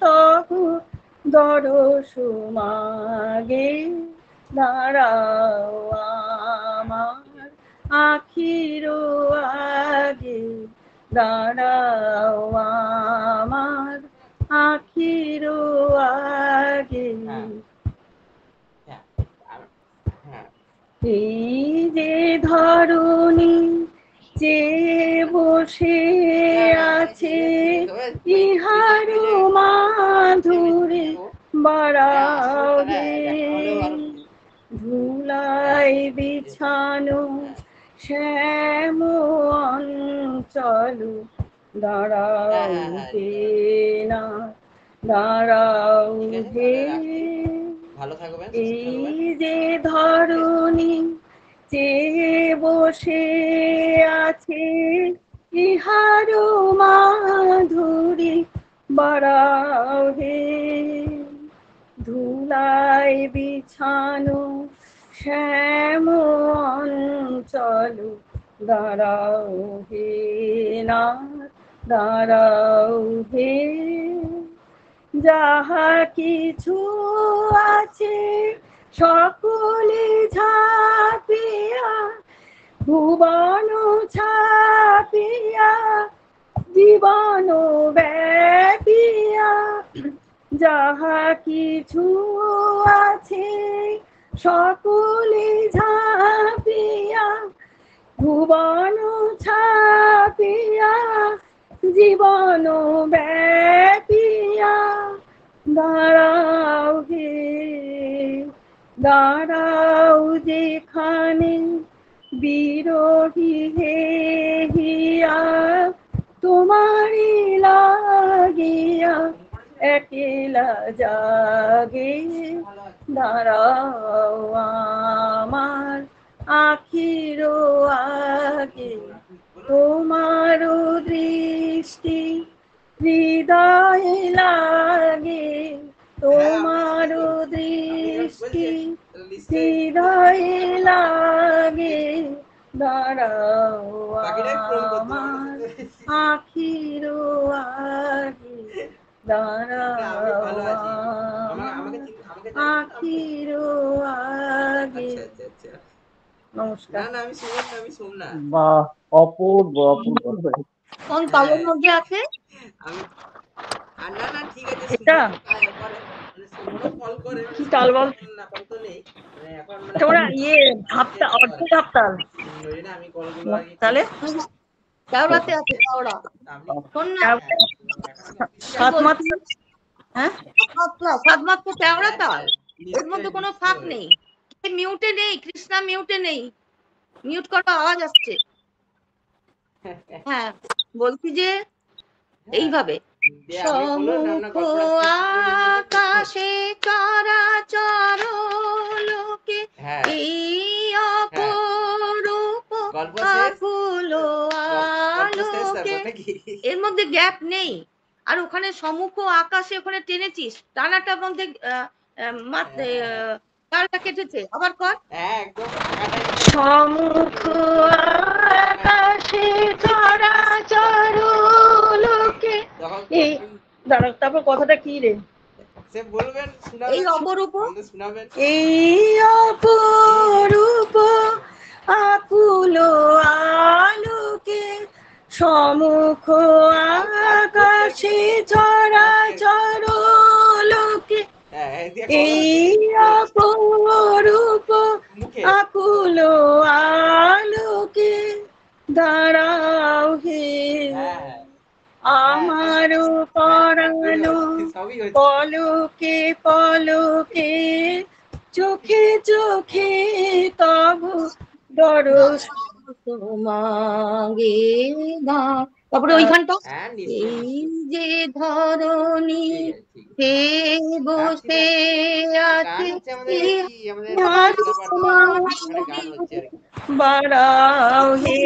তহু দরস মাগে, দাঁড়াও আমার আখির আগে, দাঁড়াও আমার আখির আগে, এই যে ধরণী যে বসে আছে, ইহার মাধুরী বাড়াও গে, ধুলাই বিছানো শ্যাম অঞ্চল, দাঁড়াও হে না, দাঁড়াও হে, এই যে ধরণী যে বসে আছে, ইহার মাধুরী বাড়াও হে, ধুলাই বিছানো শ্যাম অঞ্চল, দাঁড়াও হে না, দাঁড়াও হে, যাহা কিছু আছে সকলে ঝাঁপিয়া, ভুবন ছাপিয়া জীবন ব্যাপিয়া, যাহা কিছু আছে সকলে ঝাঁপিয়া, ভুবন ছাপিয়া জীবন ব্যাপিয়া, দাঁড়াও হে, দাঁড়াও যেখানে বিরোহী হে হিয়া তোমারি লাগে, লাগিয়া একলা জাগে দাঁড়াও আমার আখির আগে তোমার দৃষ্টি হৃদয়ে লাগে তোমার দৃষ্টি হৃদয়ে লাগে দাঁড়াও আমার আখির আগে দাঁড়াও আখির আগে। নমস্কার। বাহ, অপূর্ব অপূর্ব। কোন তালের মধ্যে আছে এটা কি তাল বল তোরা ধাপতা অর্থ ধাপতাল তাহলে কেওড়াতে আছে কেওড়া। শোন না সাত মাত্রা হ্যাঁ সাত মাত্রা কেওড়া তাল, এর মধ্যে কোনো ফাঁক নেই। মিউটে নেই, কৃষ্ণা মিউটে নেই, মিউট করা আওয়াজ আসছে। হ্যাঁ বলছি যে এইভাবে সমুখ আকাশে চরাচর লোকে এই অপরূপ আকুল আলোকে, এর মধ্যে গ্যাপ নেই। আর ওখানে সমুখ আকাশে ওখানে টেনেছিস, টানাটা মধ্যে তারটা কেটেছে। আবার কর সমুখ আকাশে চরাচর লোকে এই দাঁড়া, তারপর কথাটা কি রে? এই অপরূপ এই অপরূপ আকুল আলোকে সমুখ আকাশে চরাচর লোকে এই অপরূপ আকুল আলোকে দাঁড়াও হে আমার পরানো পলকে পলকে চোখে চোখে তবু দরস মাগে না। তারপরে ওইখানটা এই যে ধরণী হে বসে আছে বাড়াও হে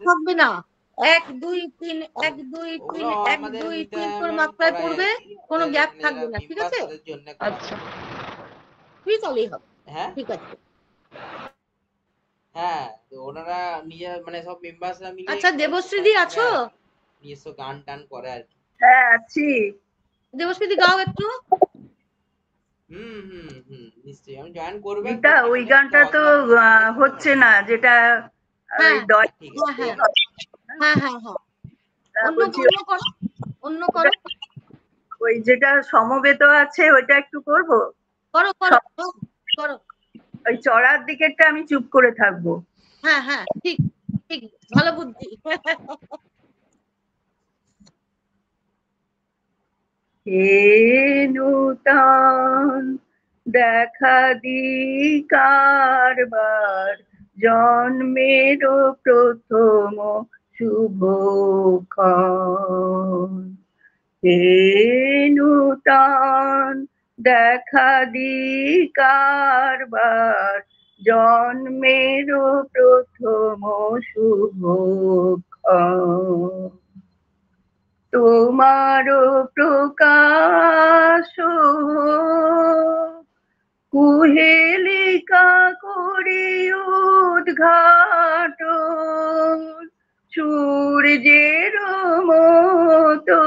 থাকবে না। 1 2 3 1 2 3 1 2 3 তোর মাত্রায় পড়বে, কোনো গ্যাপ থাকবে না। ঠিক আছে? আচ্ছা তুই চলেই হবে। ঠিক আছে। হ্যাঁ তো ওনারা নিজের মানে সব মেম্বারসরা মিলে আচ্ছা দেবশ্রীদি আছো? নিজস্ব গান টান করে আর কি। হ্যাঁ আছি। দেবশ্রীদি গাও একটু। নিশ্চয়ই আমি জয়েন করবেন। এটা ওই গানটা তো হচ্ছে না, যেটা অন্য করো ওই যেটা সমবেত আছে ওইটা একটু করবো। করো করো করো। ওই চড়ার দিকেরটা আমি চুপ করে থাকবো। হ্যাঁ হ্যাঁ ঠিক ঠিক, ভালো বুদ্ধি। হে নূতন দেখা দি কারবার জন্মের প্রথম শুভক্ষণ। হে নূতন দেখা দি কারবার জন্মের প্রথম শুভক্ষণ। তোমার প্রকাশ কুহেলিকা করি উদ্ঘাটন সূর্যের মতন।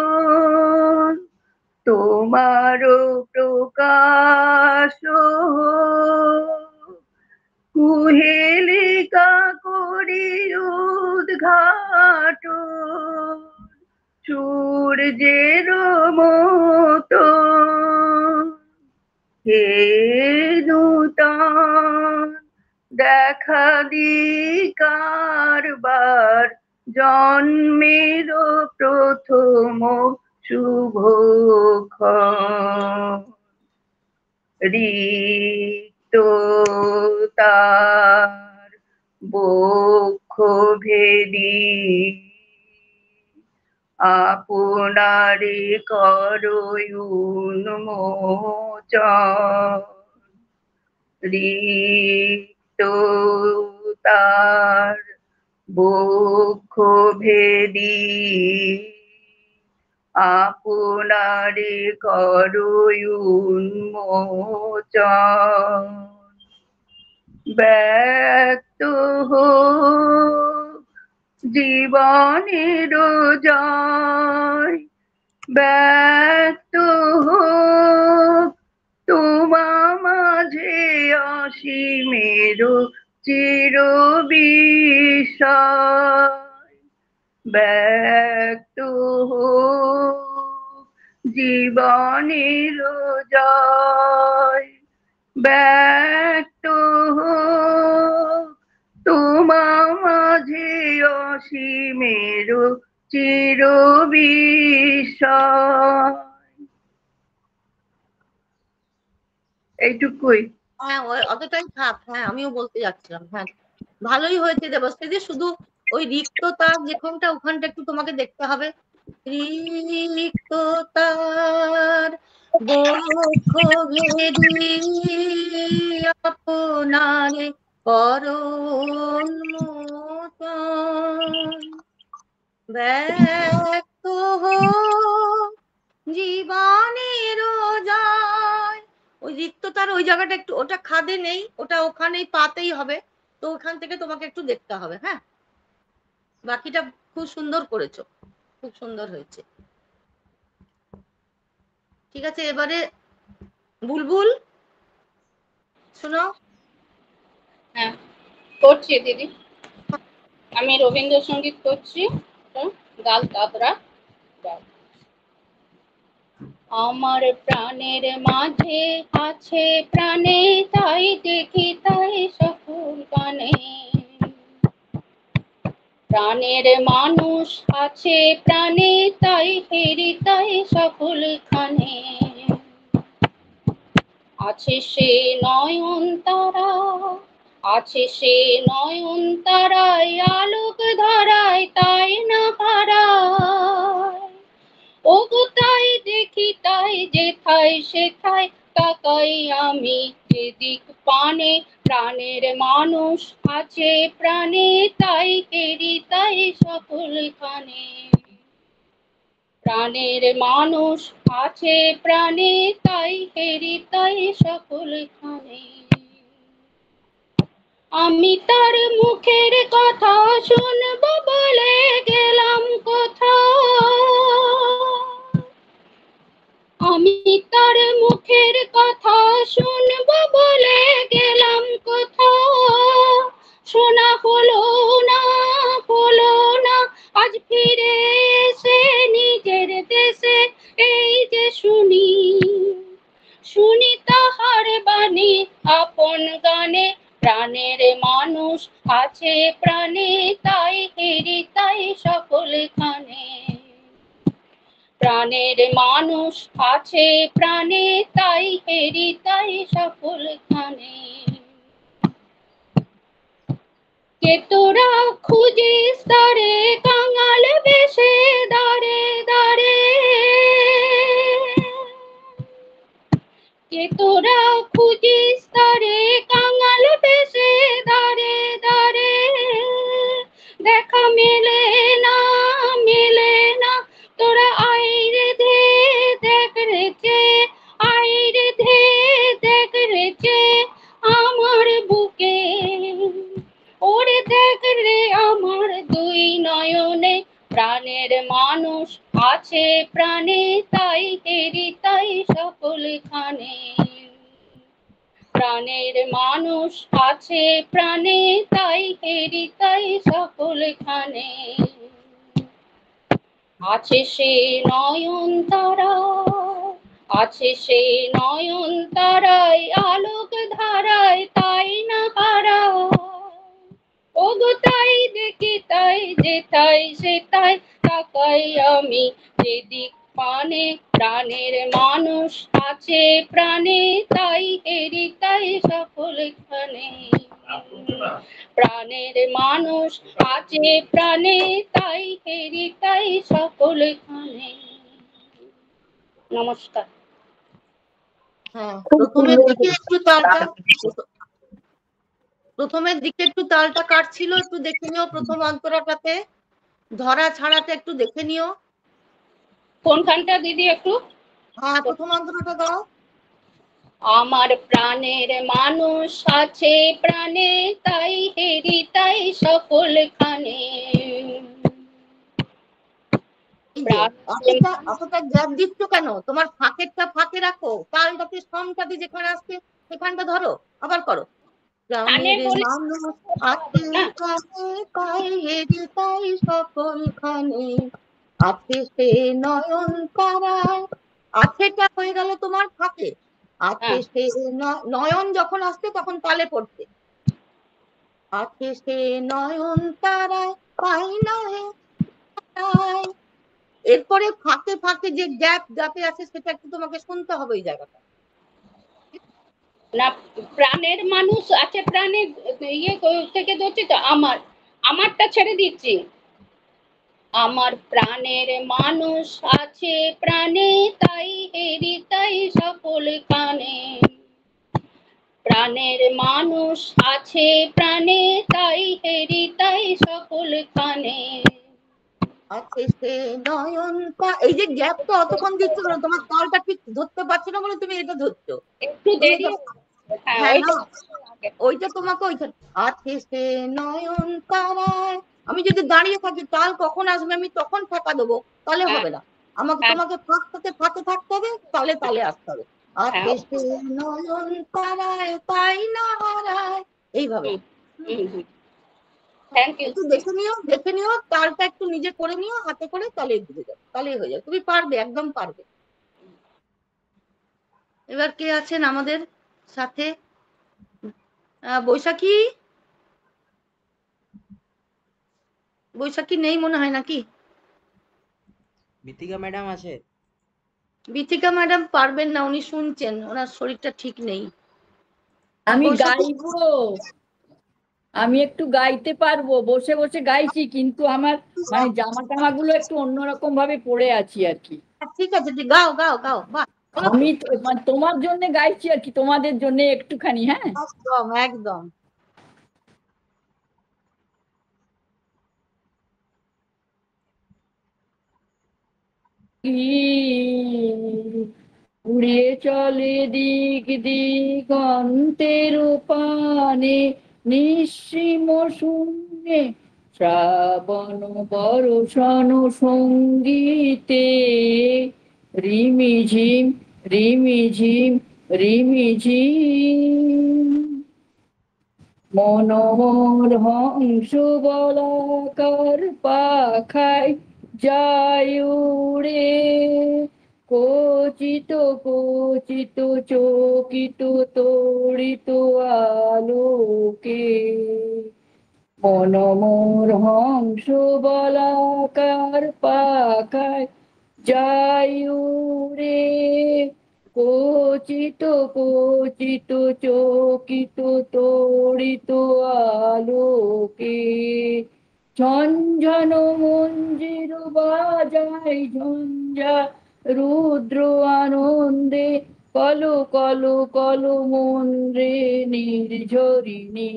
তোমার প্রকাশ কুহেলিকা করি উদ্ঘাটন সূর্যের মতন। হে নূতন দেখা দি কারবার জন্মের প্রথম শুভক্ষণ। রিক্ত তার বক্ষ ভেদি আপনারে করই উন্মোচন রিক্ত তার বক্ষ ভেদি আপনারে করই উন্মোচন ব্যক্ত হোক জীবনের জয় ব্যক্ত হোক তোমা মাঝে অসীমের চির বিস্ময় ব্যক্ত হোক জীবনের জয় ব্যক্ত হোক তোমা মাঝে অসীমের চির বিস্ময়। এইটুকুই। হ্যাঁ অতটাই থাক। হ্যাঁ আমিও বলতে যাচ্ছিলাম। হ্যাঁ ভালোই হয়েছে দেবশ্রী, শুধু ওই রিক্ততার যেখানটা ওখানটা একটু তোমাকে দেখতে হবে। রিক্ততার বক্ষ ভেদি আপনারে করুন্মোচন ব্যক্ত হোক জীবনের জয়। ওই রিক্ততার ওই জায়গাটা একটু, ওটা খাদে নেই, ওটা ওখানেই পাতেই হবে, তো ওখান থেকে তোমাকে একটু দেখতে হবে। হ্যাঁ বাকিটা খুব সুন্দর করেছো, খুব সুন্দর হয়েছে। ঠিক আছে এবারে বুলবুল শোনো। হ্যাঁ করছি দিদি, আমি রবীন্দ্রসঙ্গীত করছি। গাল কাতরা। আমার প্রাণের মাঝে আছে প্রাণে তাই দেখি তাই সকল গানে প্রাণের মানুষ আছে প্রাণে তাই হেরি তাই সকল খানে আছে সে নয়ন তারা আছে সে নয়ন তারায় আলোক ধারায় তাই না হারায় ওগো তাই দেখি তাই যেথায় সেথায় তাকাই আমি যেদিক পানে প্রাণের মানুষ আছে প্রাণে তাই হেরি তাই সকল খানে প্রাণের মানুষ আছে প্রাণে তাই হেরি তাই সকল খানে আমি তার মুখের কথা শুনব বলে গেলাম কোথা আমি তার মুখের কথা শুনব বলে গেলাম কোথা শোনা হলো না আজ ফিরে এসে নিজের দেশে এই যে শুনি তাহার বাণী আপন গানে প্রাণের মানুষ আছে প্রাণে তাই হেরি তাই সকল খানে প্রাণের মানুষ আছে প্রাণে তাই হেরি তাই সকল খানে কে তোরা খুঁজিস তারে কাঙাল বেশে দাঁড়ে দাঁড়ে কে তোরা খুঁজিস তারে কাঙাল বেশে দাঁড়ে দাঁড়ে দেখা মেলে না তোরা আইরে ধে দেখ রেছে আইরে ধে দেখ রেছে আমার বুকে ওরে দেখ রে আমার দুই নয়নে প্রাণের মানুষ আছে প্রাণে তাই হেরি তাই সকল খানে প্রাণের মানুষ আছে প্রাণে তাই হেরি তাই সকল খানে আছে সে নয়ন তারা আছে সে নয়ন তারায় আলোক ধারায় তাই না হারায় ওগো তাই দেখি তাই যেথায় সেথায় তাকাই আমি যেদিক পানে প্রাণের মানুষ আছে প্রাণে তাই হেরি তাই সকল খানে প্রাণের মানুষ আছে প্রাণে, তাই হেরি তাই সকলখানে। নমস্কার। হ্যাঁ, খুব প্রথমের সুন্দর দিকে একটু তালটা কাটছিল, একটু দেখে নিও। প্রথম অন্তরাটাতে ধরা ছাড়াতে একটু দেখে নিও। কোনখানটা দিদি একটু? হ্যাঁ, প্রথম অন্তরাটা দাও। আমার প্রাণের মানুষ আছে প্রাণে, তাই হেরি তাই সকলখানে। অতটা গ্যাপ দিচ্ছ কেন? তোমার ফাঁকেরটা ফাঁকে রাখো, তালটাতে সমটাতে যেখানে আসছে সেখানটা ধরো, আবার করো। প্রাণের মানুষ আছে প্রাণে, তাই হেরি তাই সকলখানে, আছে সে নয়ন তারায়। আছেটা হয়ে গেল তোমার ফাঁকে, আছে সে নয়ন যখন আসছে তখন তালে পড়ছে। আছে সে নয়ন তারায় পাই না হে তারায়। এরপরে ফাঁকে ফাঁকে যে গ্যাপে আছে সেটা একটু তোমাকে শুনতে হবে ওই জায়গাটা। না, প্রাণের মানুষ আছে প্রাণে ইয়ে থেকে ধরছি তো, আমারটা ছেড়ে দিচ্ছি। আমার প্রাণের মানুষ আছে প্রাণে, তাই হেরি তাই সকলখানে। প্রাণের মানুষ আছে প্রাণে, তাই হেরি তাই সকলখানে। আছে সে নয়ন এই যে গ্যাপটা অতক্ষণ দিচ্ছ কেন? তোমার তালটা ঠিক ধরতে পারছো না বলে তুমি এটা ধরছো। একটু দেরি। হ্যাঁ, না ওইটা তোমাকে ওইখানে আছে সে নয়ন তারায়। আমি যদি দাঁড়িয়ে থাকি তাল কখন আসবে আমি তখন ফাঁকা দেবো, তাহলে হবে না। তোমাকে ফাঁকে থাকতে হবে, তালে তালে আসতে হবে। আছে সে নয়ন তারায় পাই না হারায়, এইভাবে। একটু দেখে নিও তালটা একটু নিজে করে নিও, হাতে করে, তাহলে বুঝে যাবে, তাহলেই হয়ে যাবে। তুমি পারবে, একদম পারবে। এবার কে আছেন আমাদের সাথে? বৈশাখী নেই মনে হয় নাকি? বিথিকা ম্যাডাম আছে। বিথিকা ম্যাডাম পারবেন না, উনি শুনছেন, ওনার শরীরটা ঠিক নেই। আমি গাইবো, আমি একটু গাইতে পারবো, বসে বসে গাইছি, কিন্তু আমার মানে জামা টামা গুলো একটু অন্যরকম ভাবে পরে আছি আর কি। ঠিক আছে, গাও গাও গাও। আমি তোমার জন্য গাইছি আর কি, তোমাদের জন্য একটুখানি। হ্যাঁ, একদম একদম। উড়িয়ে চলে দিক দিগন্তের পানে, নিঃসীম শূন্যে শ্রাবণ বর্ষণ সঙ্গীতে। রিমিঝিম রিমিঝিম রিমিঝিম, মনোমর হংস বলাকার পাখায় যায় উড়ে, কচিত কচিত চকিত তড়িত আলোকে। মনোমর হংস বলাকার পাখায় যায় উড়ে, কচিত কচিত চকিত তড়িত আলোকে। ঝনঝন মঞ্জির বাজায় ঝঞ্ঝা রুদ্র আনন্দে, কলো কলো কলো মন রে নির্ঝরিণী।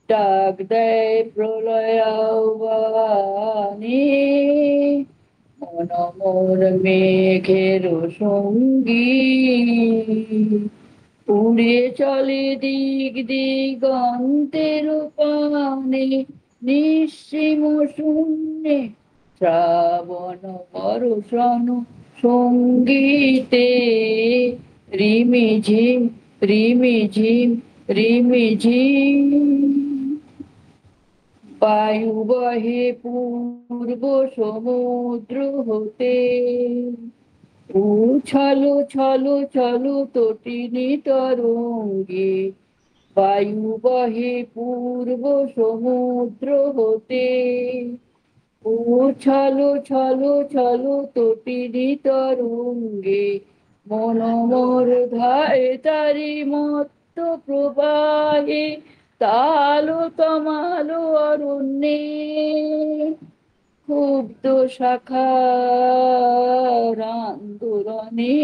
ডাক দেয় প্রলয় আহ্বানে, মনোমর মেঘের সঙ্গী। উড়ে চলে দিক দিগন্তের পানে, নিঃসীম শূন্যে শ্রাবণ বর্ষণ সঙ্গীতে। রিমিঝিম রিমিঝিম রিমিঝিম, বায়ু বহে পূর্ব সমুদ্র হতে, উছলো ছলো ছলো তটিনী তরঙ্গে। বায়ু বহে পূর্ব সমুদ্র হতে, উছলো ছলো ছলো তটিনী তরঙ্গে। মনোমর ধায় তারি মত্ত প্রবাহে, তালো তমালো অরণ্যে ক্ষুব্ধ শাখার আন্দোলনে,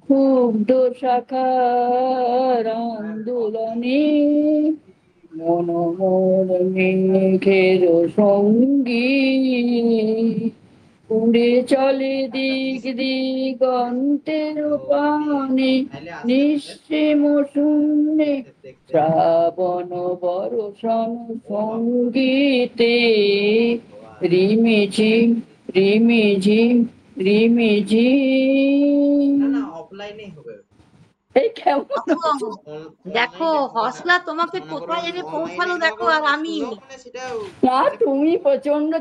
ক্ষুব্ধ শাখার আন্দোলনে মনোমল মেঘের সঙ্গী উড়ে চলে দিক দিগন্তের পানে, নিঃসীম শূন্যে শ্রাবণ বর্ষণ সঙ্গীতে রিমিঝিম রিমিঝিম রিমিঝিম। অফলাইনেই হবে। এই কেমন দেখো হসলা তোমাকে কোথায় এনে পৌঁছালো দেখো, আর আমি না, তুমি প্রচন্ড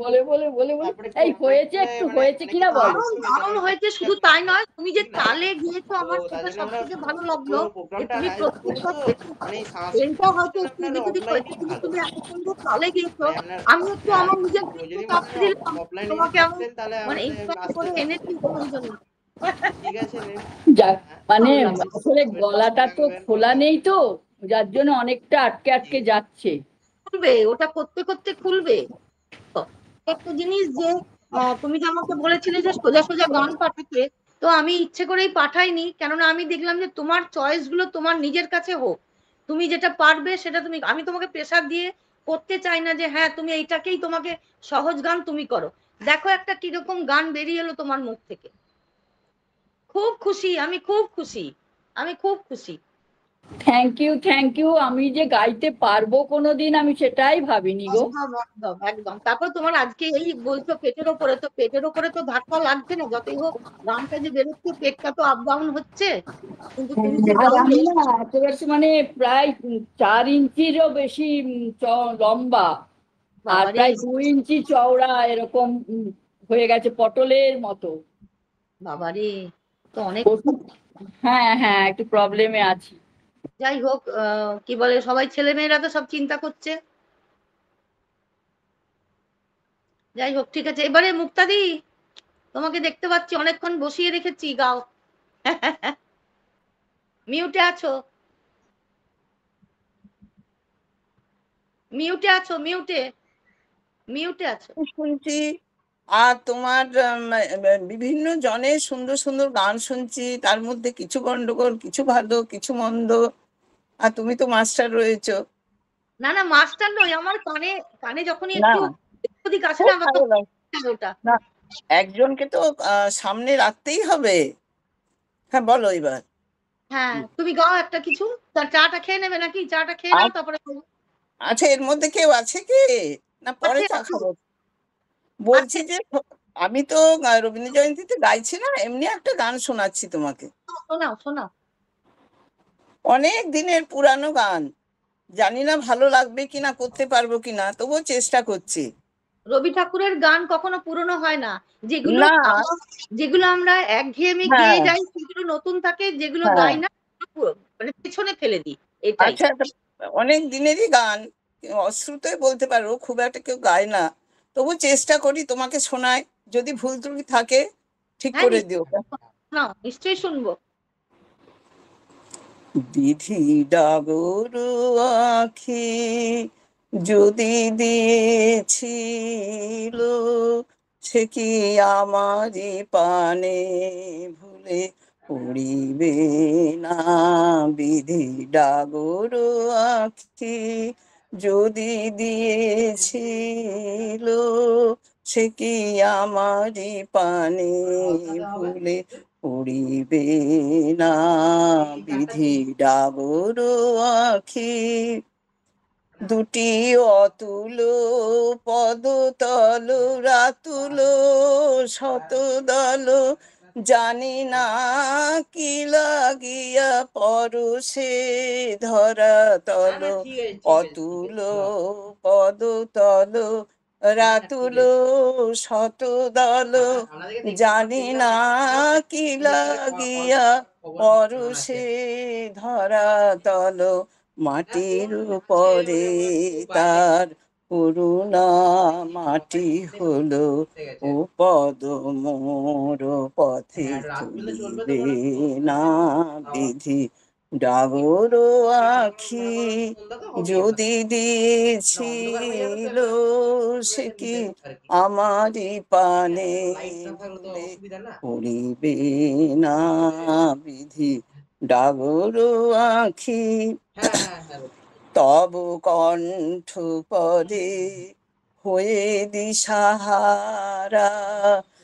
বলে বলে বলে বলে এই হয়েছে, একটু হয়েছে কিনা বলো। দারুণ দারুণ হয়েছে, শুধু তাই নয় তুমি যে তালে গিয়েছো আমার সেটা সব থেকে ভালো লাগলো। যে তুমি প্রত্যেকটা ট্রেনটা হয়তো একটু এদিক ওদিক হয়েছে কিন্তু তুমি এত সুন্দর তালে গিয়েছো। আমি একটু আমার নিজের চাপতে দিলাম তোমাকে, আমি মানে ইন্সপায়ার করে এনেছি ওই জন্য। মানে আসলে গলাটা তো খোলা নেই তো, যার জন্য অনেকটা আটকে আটকে যাচ্ছে। খুলবে, ওটা করতে করতে খুলবে। একটা জিনিস যে তুমি যে আমাকে বলেছিলে যে সোজা সোজা গান পাঠাতে, তো আমি ইচ্ছে করেই পাঠাইনি, কেননা আমি দেখলাম যে তোমার চয়েস গুলো তোমার নিজের কাছে হোক, তুমি যেটা পারবে সেটা তুমি, আমি তোমাকে প্রেসার দিয়ে করতে চাই না যে হ্যাঁ তুমি এইটাকেই তোমাকে সহজ গান তুমি করো। দেখো একটা কিরকম গান বেরিয়ে এলো তোমার মুখ থেকে। খুব খুশি, আমি খুব খুশি, আমি খুব খুশি। Thank you thank you. আমি যে গাইতে পারবো কোনোদিন আমি সেটাই ভাবিনি গো। একদম একদম একদম। তারপর তোমার আজকে এই বলছো পেটের ওপরে, তো পেটের ওপরে তো ধাক্কা লাগছে না, যতই হোক গানটা যে বেরোচ্ছে পেটটা তো আপ ডাউন হচ্ছে, কিন্তু তুমি আর আমি না একেবারে মানে প্রায় 4 ইঞ্চিরও বেশি লম্বা, আর প্রায় 2 ইঞ্চি চওড়া, এরকম হয়ে গেছে পটলের মতো। বাবারে, তো অনেক। হ্যাঁ হ্যাঁ, একটু প্রবলেমে আছি। যাই হোক, কি বলে সবাই ছেলেমেয়েরা তো সব চিন্তা করছে। যাই হোক ঠিক আছে, এবারে মুক্তাদি তোমাকে দেখতে পাচ্ছি, অনেকক্ষণ বসিয়ে রেখেছি, গাও। মিউটে আছো, মিউটে আছো, মিউটে মিউটে আছো। শুনছি, আর তোমার বিভিন্ন জনের সুন্দর সুন্দর গান শুনছি, তার মধ্যে কিছু গন্ডগোল, কিছু ভালো, কিছু মন্দ, আর তুমি তো মাস্টার রয়েছো। না না মাস্টার নই, আমার কানে কানে যখনই না, একটু এদিক আসে না আমার তো ওটা। না, একজনকে তো সামনে রাখতেই হবে। হ্যাঁ বলো এবার। হ্যাঁ তুমি গাও একটা কিছু, চাটা খেয়ে নেবে নাকি? চাটা খেয়ে নাও তারপরে। আচ্ছা, এর মধ্যে কেউ আছে কি না পরে চা খাবো? বলছি যে আমি তো রবীন্দ্র জয়ন্তীতে গাইছি না, এমনি একটা গান শোনাচ্ছি তোমাকে। শোনাও শোনাও। অনেক দিনের পুরানো গান, জানি না ভালো লাগবে কিনা, করতে পারবো কিনা, তবুও চেষ্টা করছি। রবি ঠাকুরের গান কখনো পুরনো হয় না, যেগুলো যেগুলো আমরা একঘেয়েমি গেয়ে যাই সেগুলো নতুন থাকে, যেগুলো গাই না মানে পেছনে ফেলে দিই, এটাই। আচ্ছা, অনেক দিনেরই গান, অশ্রুতই বলতে পারো, খুব একটা কেউ গায় না, তবু চেষ্টা করি তোমাকে শোনায়, যদি ভুল ত্রুটি থাকে ঠিক করে দিও। না নিশ্চয়ই শুনবো। বিধি ডাগরু আখি যদি দিয়েছিল, সে কি আমারই পানে ভুলে উড়িবে না। বিধি ডাগরু আখি যদি দিয়েছিল, সে কি আমারই পানে ভুলে উড়িবে না। বিধি ডাগর আখি দুটি অতুল পদতল রাতুল শতদল, জানি না কি লাগিয়া পরশে ধরাতল। অতুল পদতল রাতুল শতদল, জানি না কি লাগিয়া পরশে ধরাতল। মাটির উপরে তার করুণা মাটি হলো, ও পদ মোর পথে তুলিবে না। বিধি ডাগর আখি যদি দিয়েছিল সে কি আমারই পানে ভুলে পড়িবে না বিধি। ডাগর আখি তব কণ্ঠ পদে হয়ে দিশাহারা,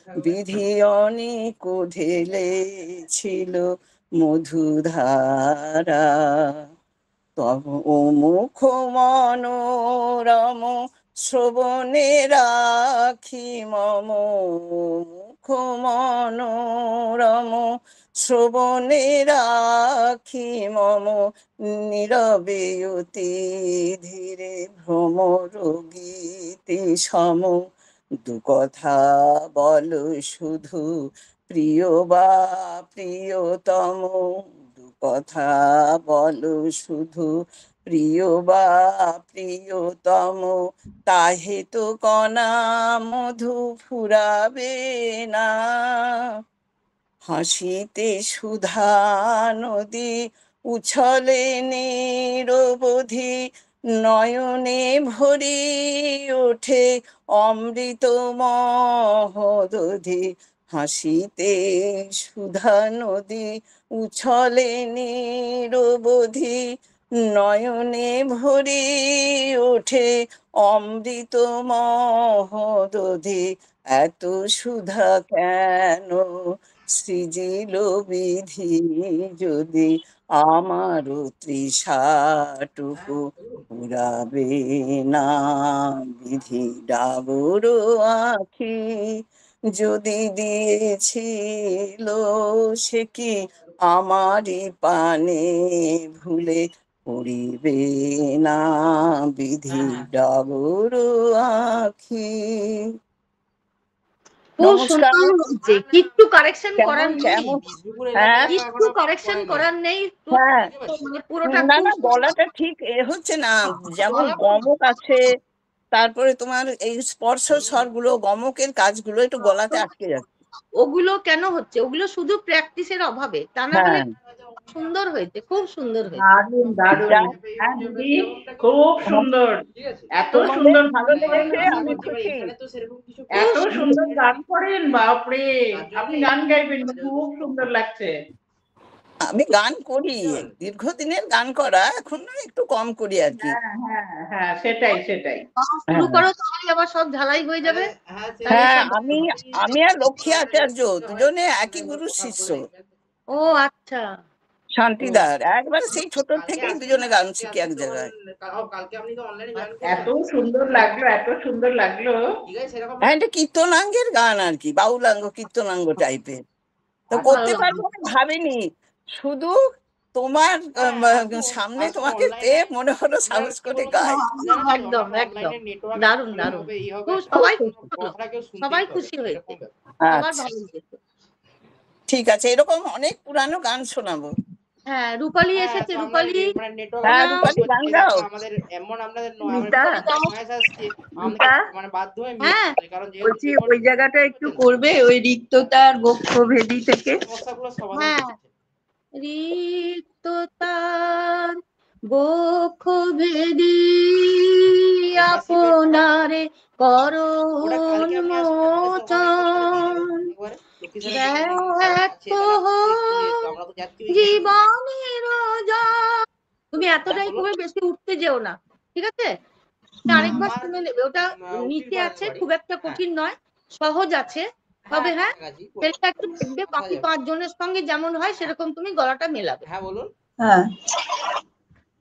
বিধি অনেক ঢেলেছিল মধুধারা। তব ও মুখ মনোরম শ্রবণে রাখি মম, মুখ মনোরম শ্রবণে রাখি মম, নীরবে অতি ধীরে ভ্রমর গীতি সম। দু কথা বল শুধু প্রিয় বা প্রিয়তম, দু কথা বল শুধু প্রিয় বা প্রিয়তম, তাহে তো কণা মধু ফুরাবে না। হাসিতে সুধা নদী উছলে নিরবধি, নয়নে ভরি ওঠে অমৃত মহোদধি। হাসিতে সুধা নদী উছলে নিরবধি, নয়নে ভরি ওঠে অমৃত মহোদধি। এত সুধা কেন সৃজিল বিধি, যদি আমার তৃষাটুকু পুরাবে না বিধি। ডাগর আখি যদি দিয়েছিল সে কি আমারই পানে ভুলে পড়িবে না বিধি। ডাগর আখি। খুব নমস্কার। সুন্দর হচ্ছে, কিচ্ছু কারেকশন করার কেমন নেই, কেমন? হ্যাঁ কিচ্ছু কারেকশন করার নেই, হ্যাঁ, মানে পুরোটা না খুব না গলাটা ঠিক হচ্ছে না, যেমন গলা গমক আছে, তারপরে তোমার এই স্পর্শ স্বরগুলো গমকের কাজগুলো একটু গলাতে আটকে যাচ্ছে। ওগুলো কেন হচ্ছে? ওগুলো শুধু প্র্যাকটিসের অভাবে, তা না হলে হ্যাঁ সুন্দর হয়েছে, খুব সুন্দর হয়েছে। দারুণ দারুণ। হ্যাঁ দিদি, খুব সুন্দর, এত তোমাদের সুন্দর ভালো লেগেছে, আমি খুশি। এত সুন্দর গান করেন, বাপরে! আপনি গান গাইবেন, খুব সুন্দর লাগছে। আমি গান করি, দীর্ঘদিনের গান করা, এখন একটু কম করি আর কি। হ্যাঁ হ্যাঁ হ্যাঁ, সেটাই সেটাই। শুরু করো, তাহলে আবার সব ঝালাই হয়ে যাবে। হ্যাঁ, আমি আর লক্ষ্মী আচার্য দুজনে একই গুরু শিষ্য। ও আচ্ছা। শান্তিদার একবারে সেই ছোট থেকেই দুজনে গান শিখি এক জায়গায়। এত সুন্দর লাগলো, এত সুন্দর লাগলো। হ্যাঁ, এটা কীর্তনাঙ্গের গান আর কি, বাউলাঙ্গ কীর্তনাঙ্গ টাইপের। তো করতে পারবো না ভাবিনি, শুধু তোমার সামনে তোমাকে পেয়ে মনে হলো সাহস করে গাই। একদম একদম দারুণ দারুণ, সবাই সবাই খুশি হয়েছে, সবার ভালো লেগেছে। ঠিক আছে, এরকম অনেক পুরানো গান শোনাবো। হ্যাঁ, রূপালী এসেছে, রূপালী। হ্যাঁ, রূপালী গান গাও। হ্যাঁ, বলছি ওই জায়গাটা একটু করবে, ওই রিক্ততার বক্ষ ভেদি থেকে। হ্যাঁ, রিক্ততার বক্ষ ভেদি আপনারে করুণ মোচন, ব্যক্ত জীবনের জল। তুমি এতটাই খুবই বেশি উঠতে যেও না, ঠিক আছে? আরেকবার শুনে নেবে, ওটা নিচে আছে, খুব একটা কঠিন নয়, সহজ আছে। তবে হ্যাঁ, সেটা একটু দেখবে বাকি 5 জনের সঙ্গে যেমন হয় সেরকম তুমি গলাটা মেলাবে। হ্যাঁ বলুন। হ্যাঁ,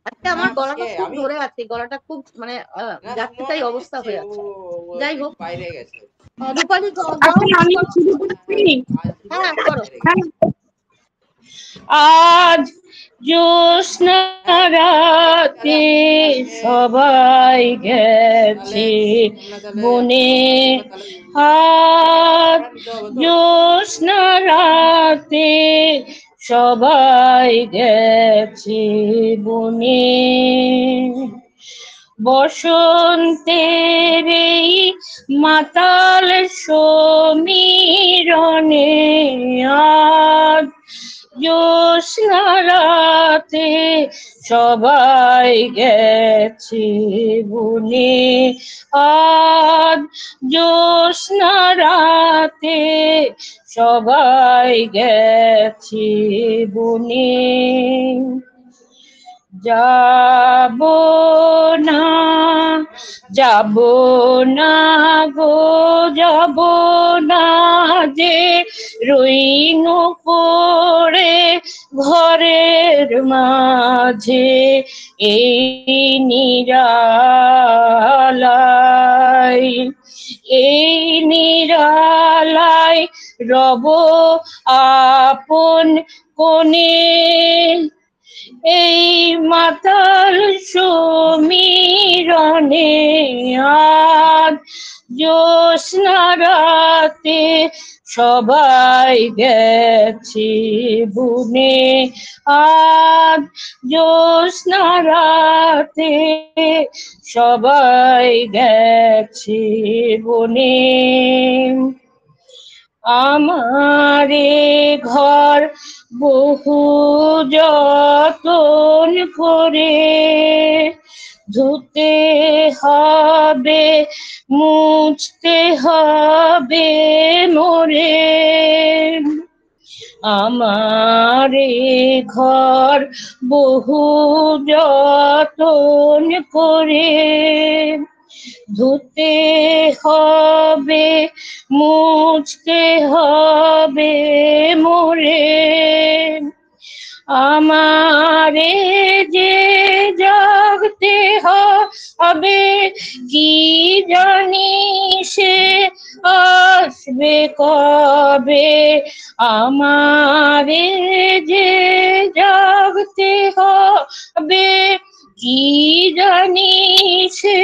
আজকে আমার গলাটা খুব ধরে আছে, গলাটা খুব মানে যাচ্ছে তাই অবস্থা হয়ে আছে। যাই হোক, বাইরে গেছে। রূপালী হ্যাঁ করো। আজ জ্যোৎস্না রাতে সবাই গেছে বনে, আজ জ্যোৎস্না রাতে সবাই গেছে বনে, বসন্তের এই মাতাল সমীরণে আজ জ্যোৎস্না রাতে সবাই গেছে বনে, আজ জ্যোৎস্না রাতে সবাই গেছে বনে। যাব না, যাব না গো, যাব না যে রইন পড়ে ঘরের মাঝে এই নিরালায়, এই নিরালায় রব আপন কোণে। এই মাতাল সমীরণে আজ জ্যোৎস্না রাতে সবাই গেছে বনে, আজ জ্যোৎস্না রাতে সবাই গেছে বনে। আমারে ঘর বহু যতন করে ধুতে হবে, মুছতে হবে মোরে। আমারে ঘর বহু যতন করে ধুতে হবে, মুছতে হবে মোরে। আমারে যে জাগতে হবে কি জানি সে আসবে কবে। আমারে যে জাগতে হবে কি জানি সে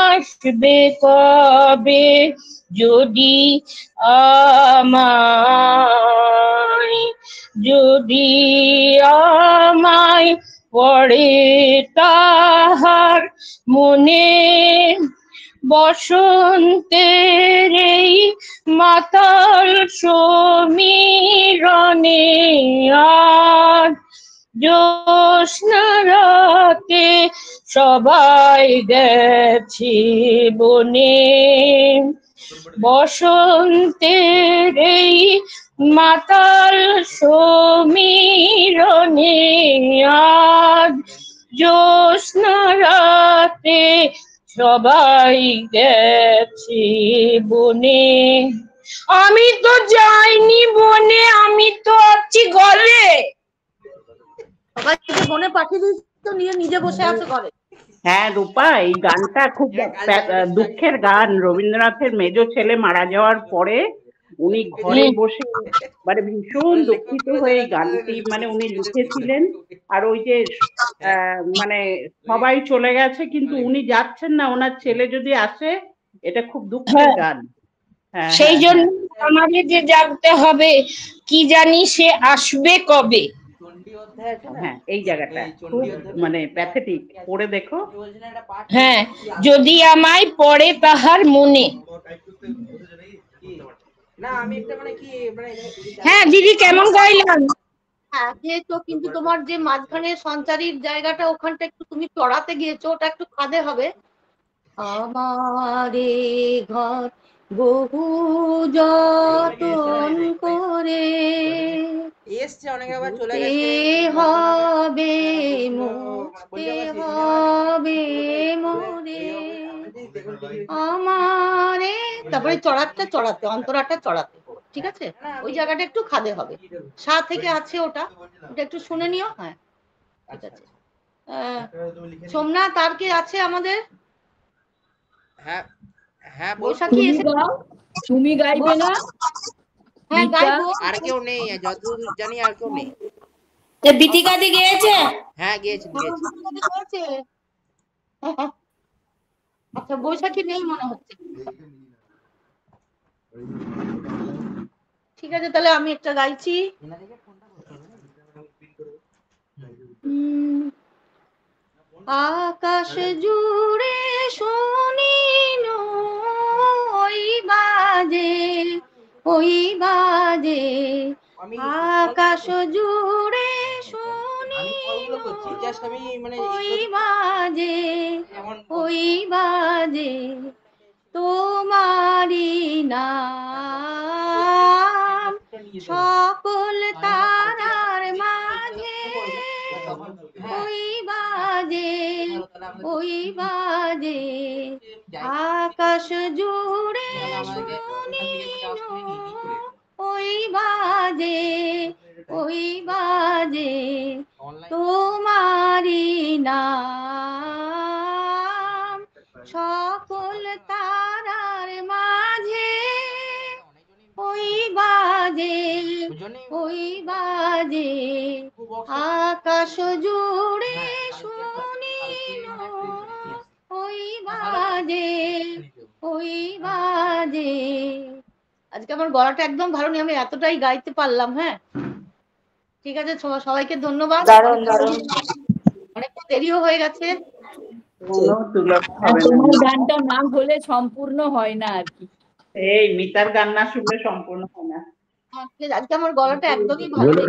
আসবে কবে। যদি আমায়, যদি আমায় পড়ে তাহার মনে, বসন্তের এই মাতাল সমীরণে আজ জ্যোৎস্না রাতে সবাই গেছে বনে। বসন্তের এই মাতাল সমীরণে আজ জ্যোৎস্না রাতে সবাই গেছে বনে। আমি তো যাইনি বনে, আমি তো আছি ঘরে। সবাইকে বনে পাঠিয়ে দিয়েছি তো, নিয়ে নিজে বসে আছো ঘরে। হ্যাঁ রূপা, এই গানটা খুব দুঃখের গান। রবীন্দ্রনাথের মেজ ছেলে মারা যাওয়ার পরে উনি ঘরে বসে মানে ভীষণ দুঃখিত হয়ে এই গানটি মানে উনি লিখেছিলেন। আর ওই যে মানে সবাই চলে গেছে কিন্তু উনি যাচ্ছেন না, ওনার ছেলে যদি আসে, এটা খুব দুঃখের গান। হ্যাঁ, সেই জন্য আমাদের যে জাগতে হবে কি জানি সে আসবে কবে। হ্যাঁ এই জায়গাটা খুব মানে প্যাথেটিক, পড়ে দেখো। হ্যাঁ, যদি আমায় পড়ে তাহার মনে। হ্যাঁ দিদি কেমন গাইলাম? হ্যাঁ গিয়েছো, কিন্তু তোমার যে মাঝখানে সঞ্চারীর জায়গাটা ওখানটা একটু তুমি চড়াতে গিয়েছো, ওটা একটু খাদে হবে। আমারে ঘর বহু যতন করে হবে, মুছতে হবে মোরে। আমারে তারপরে চড়াতে অন্তরাটা চড়াতে, ঠিক আছে? ওই জায়গাটা একটু খাদে হবে। সা থেকে আছে ওটা, ওটা একটু শুনে নিও। হ্যাঁ ঠিক আছে। সোমনাথ আর কে আছে আমাদের? হ্যাঁ হ্যাঁ বৈশাখী এসে গাও, তুমি গাইবে না? হ্যাঁ গাইবো। আর কেউ নেই, যতদূর জানি আর কেউ নেই। বিথিকা দি গিয়েছে? হ্যাঁ গিয়েছে। আচ্ছা বৈশাখী নেই মনে হচ্ছে। ঠিক আছে তাহলে আমি একটা গাইছি। আকাশ জুড়ে শুনি ওই বাজে আকাশ জুড়ে শুনি আমি ফলগুলো করছি জাস্ট আমি মানে ওই বাজে ওই বাজে তোমারি নাম সকল তারার মাঝে ওই বাজে ওই বাজে আকাশ জুড়ে শুনি ওই বাজে তোমারি নাম সকল তারার মাঝে ওই বাজে আকাশ জুড়ে শুনি ওই বাজে। আজকে আমার গলাটা একদম ভালো নেই, আমি এতটাই গাইতে পারলাম। হ্যাঁ ঠিক আছে, সবাইকে ধন্যবাদ। অনেকটা দেরিও হয়ে গেছে। তোমার গানটা না হলে সম্পূর্ণ হয় না আর কি। এই মিতার গান না শুনলে সম্পূর্ণ হয় না। আজকে আমার গলাটা একদমই ভালো নেই।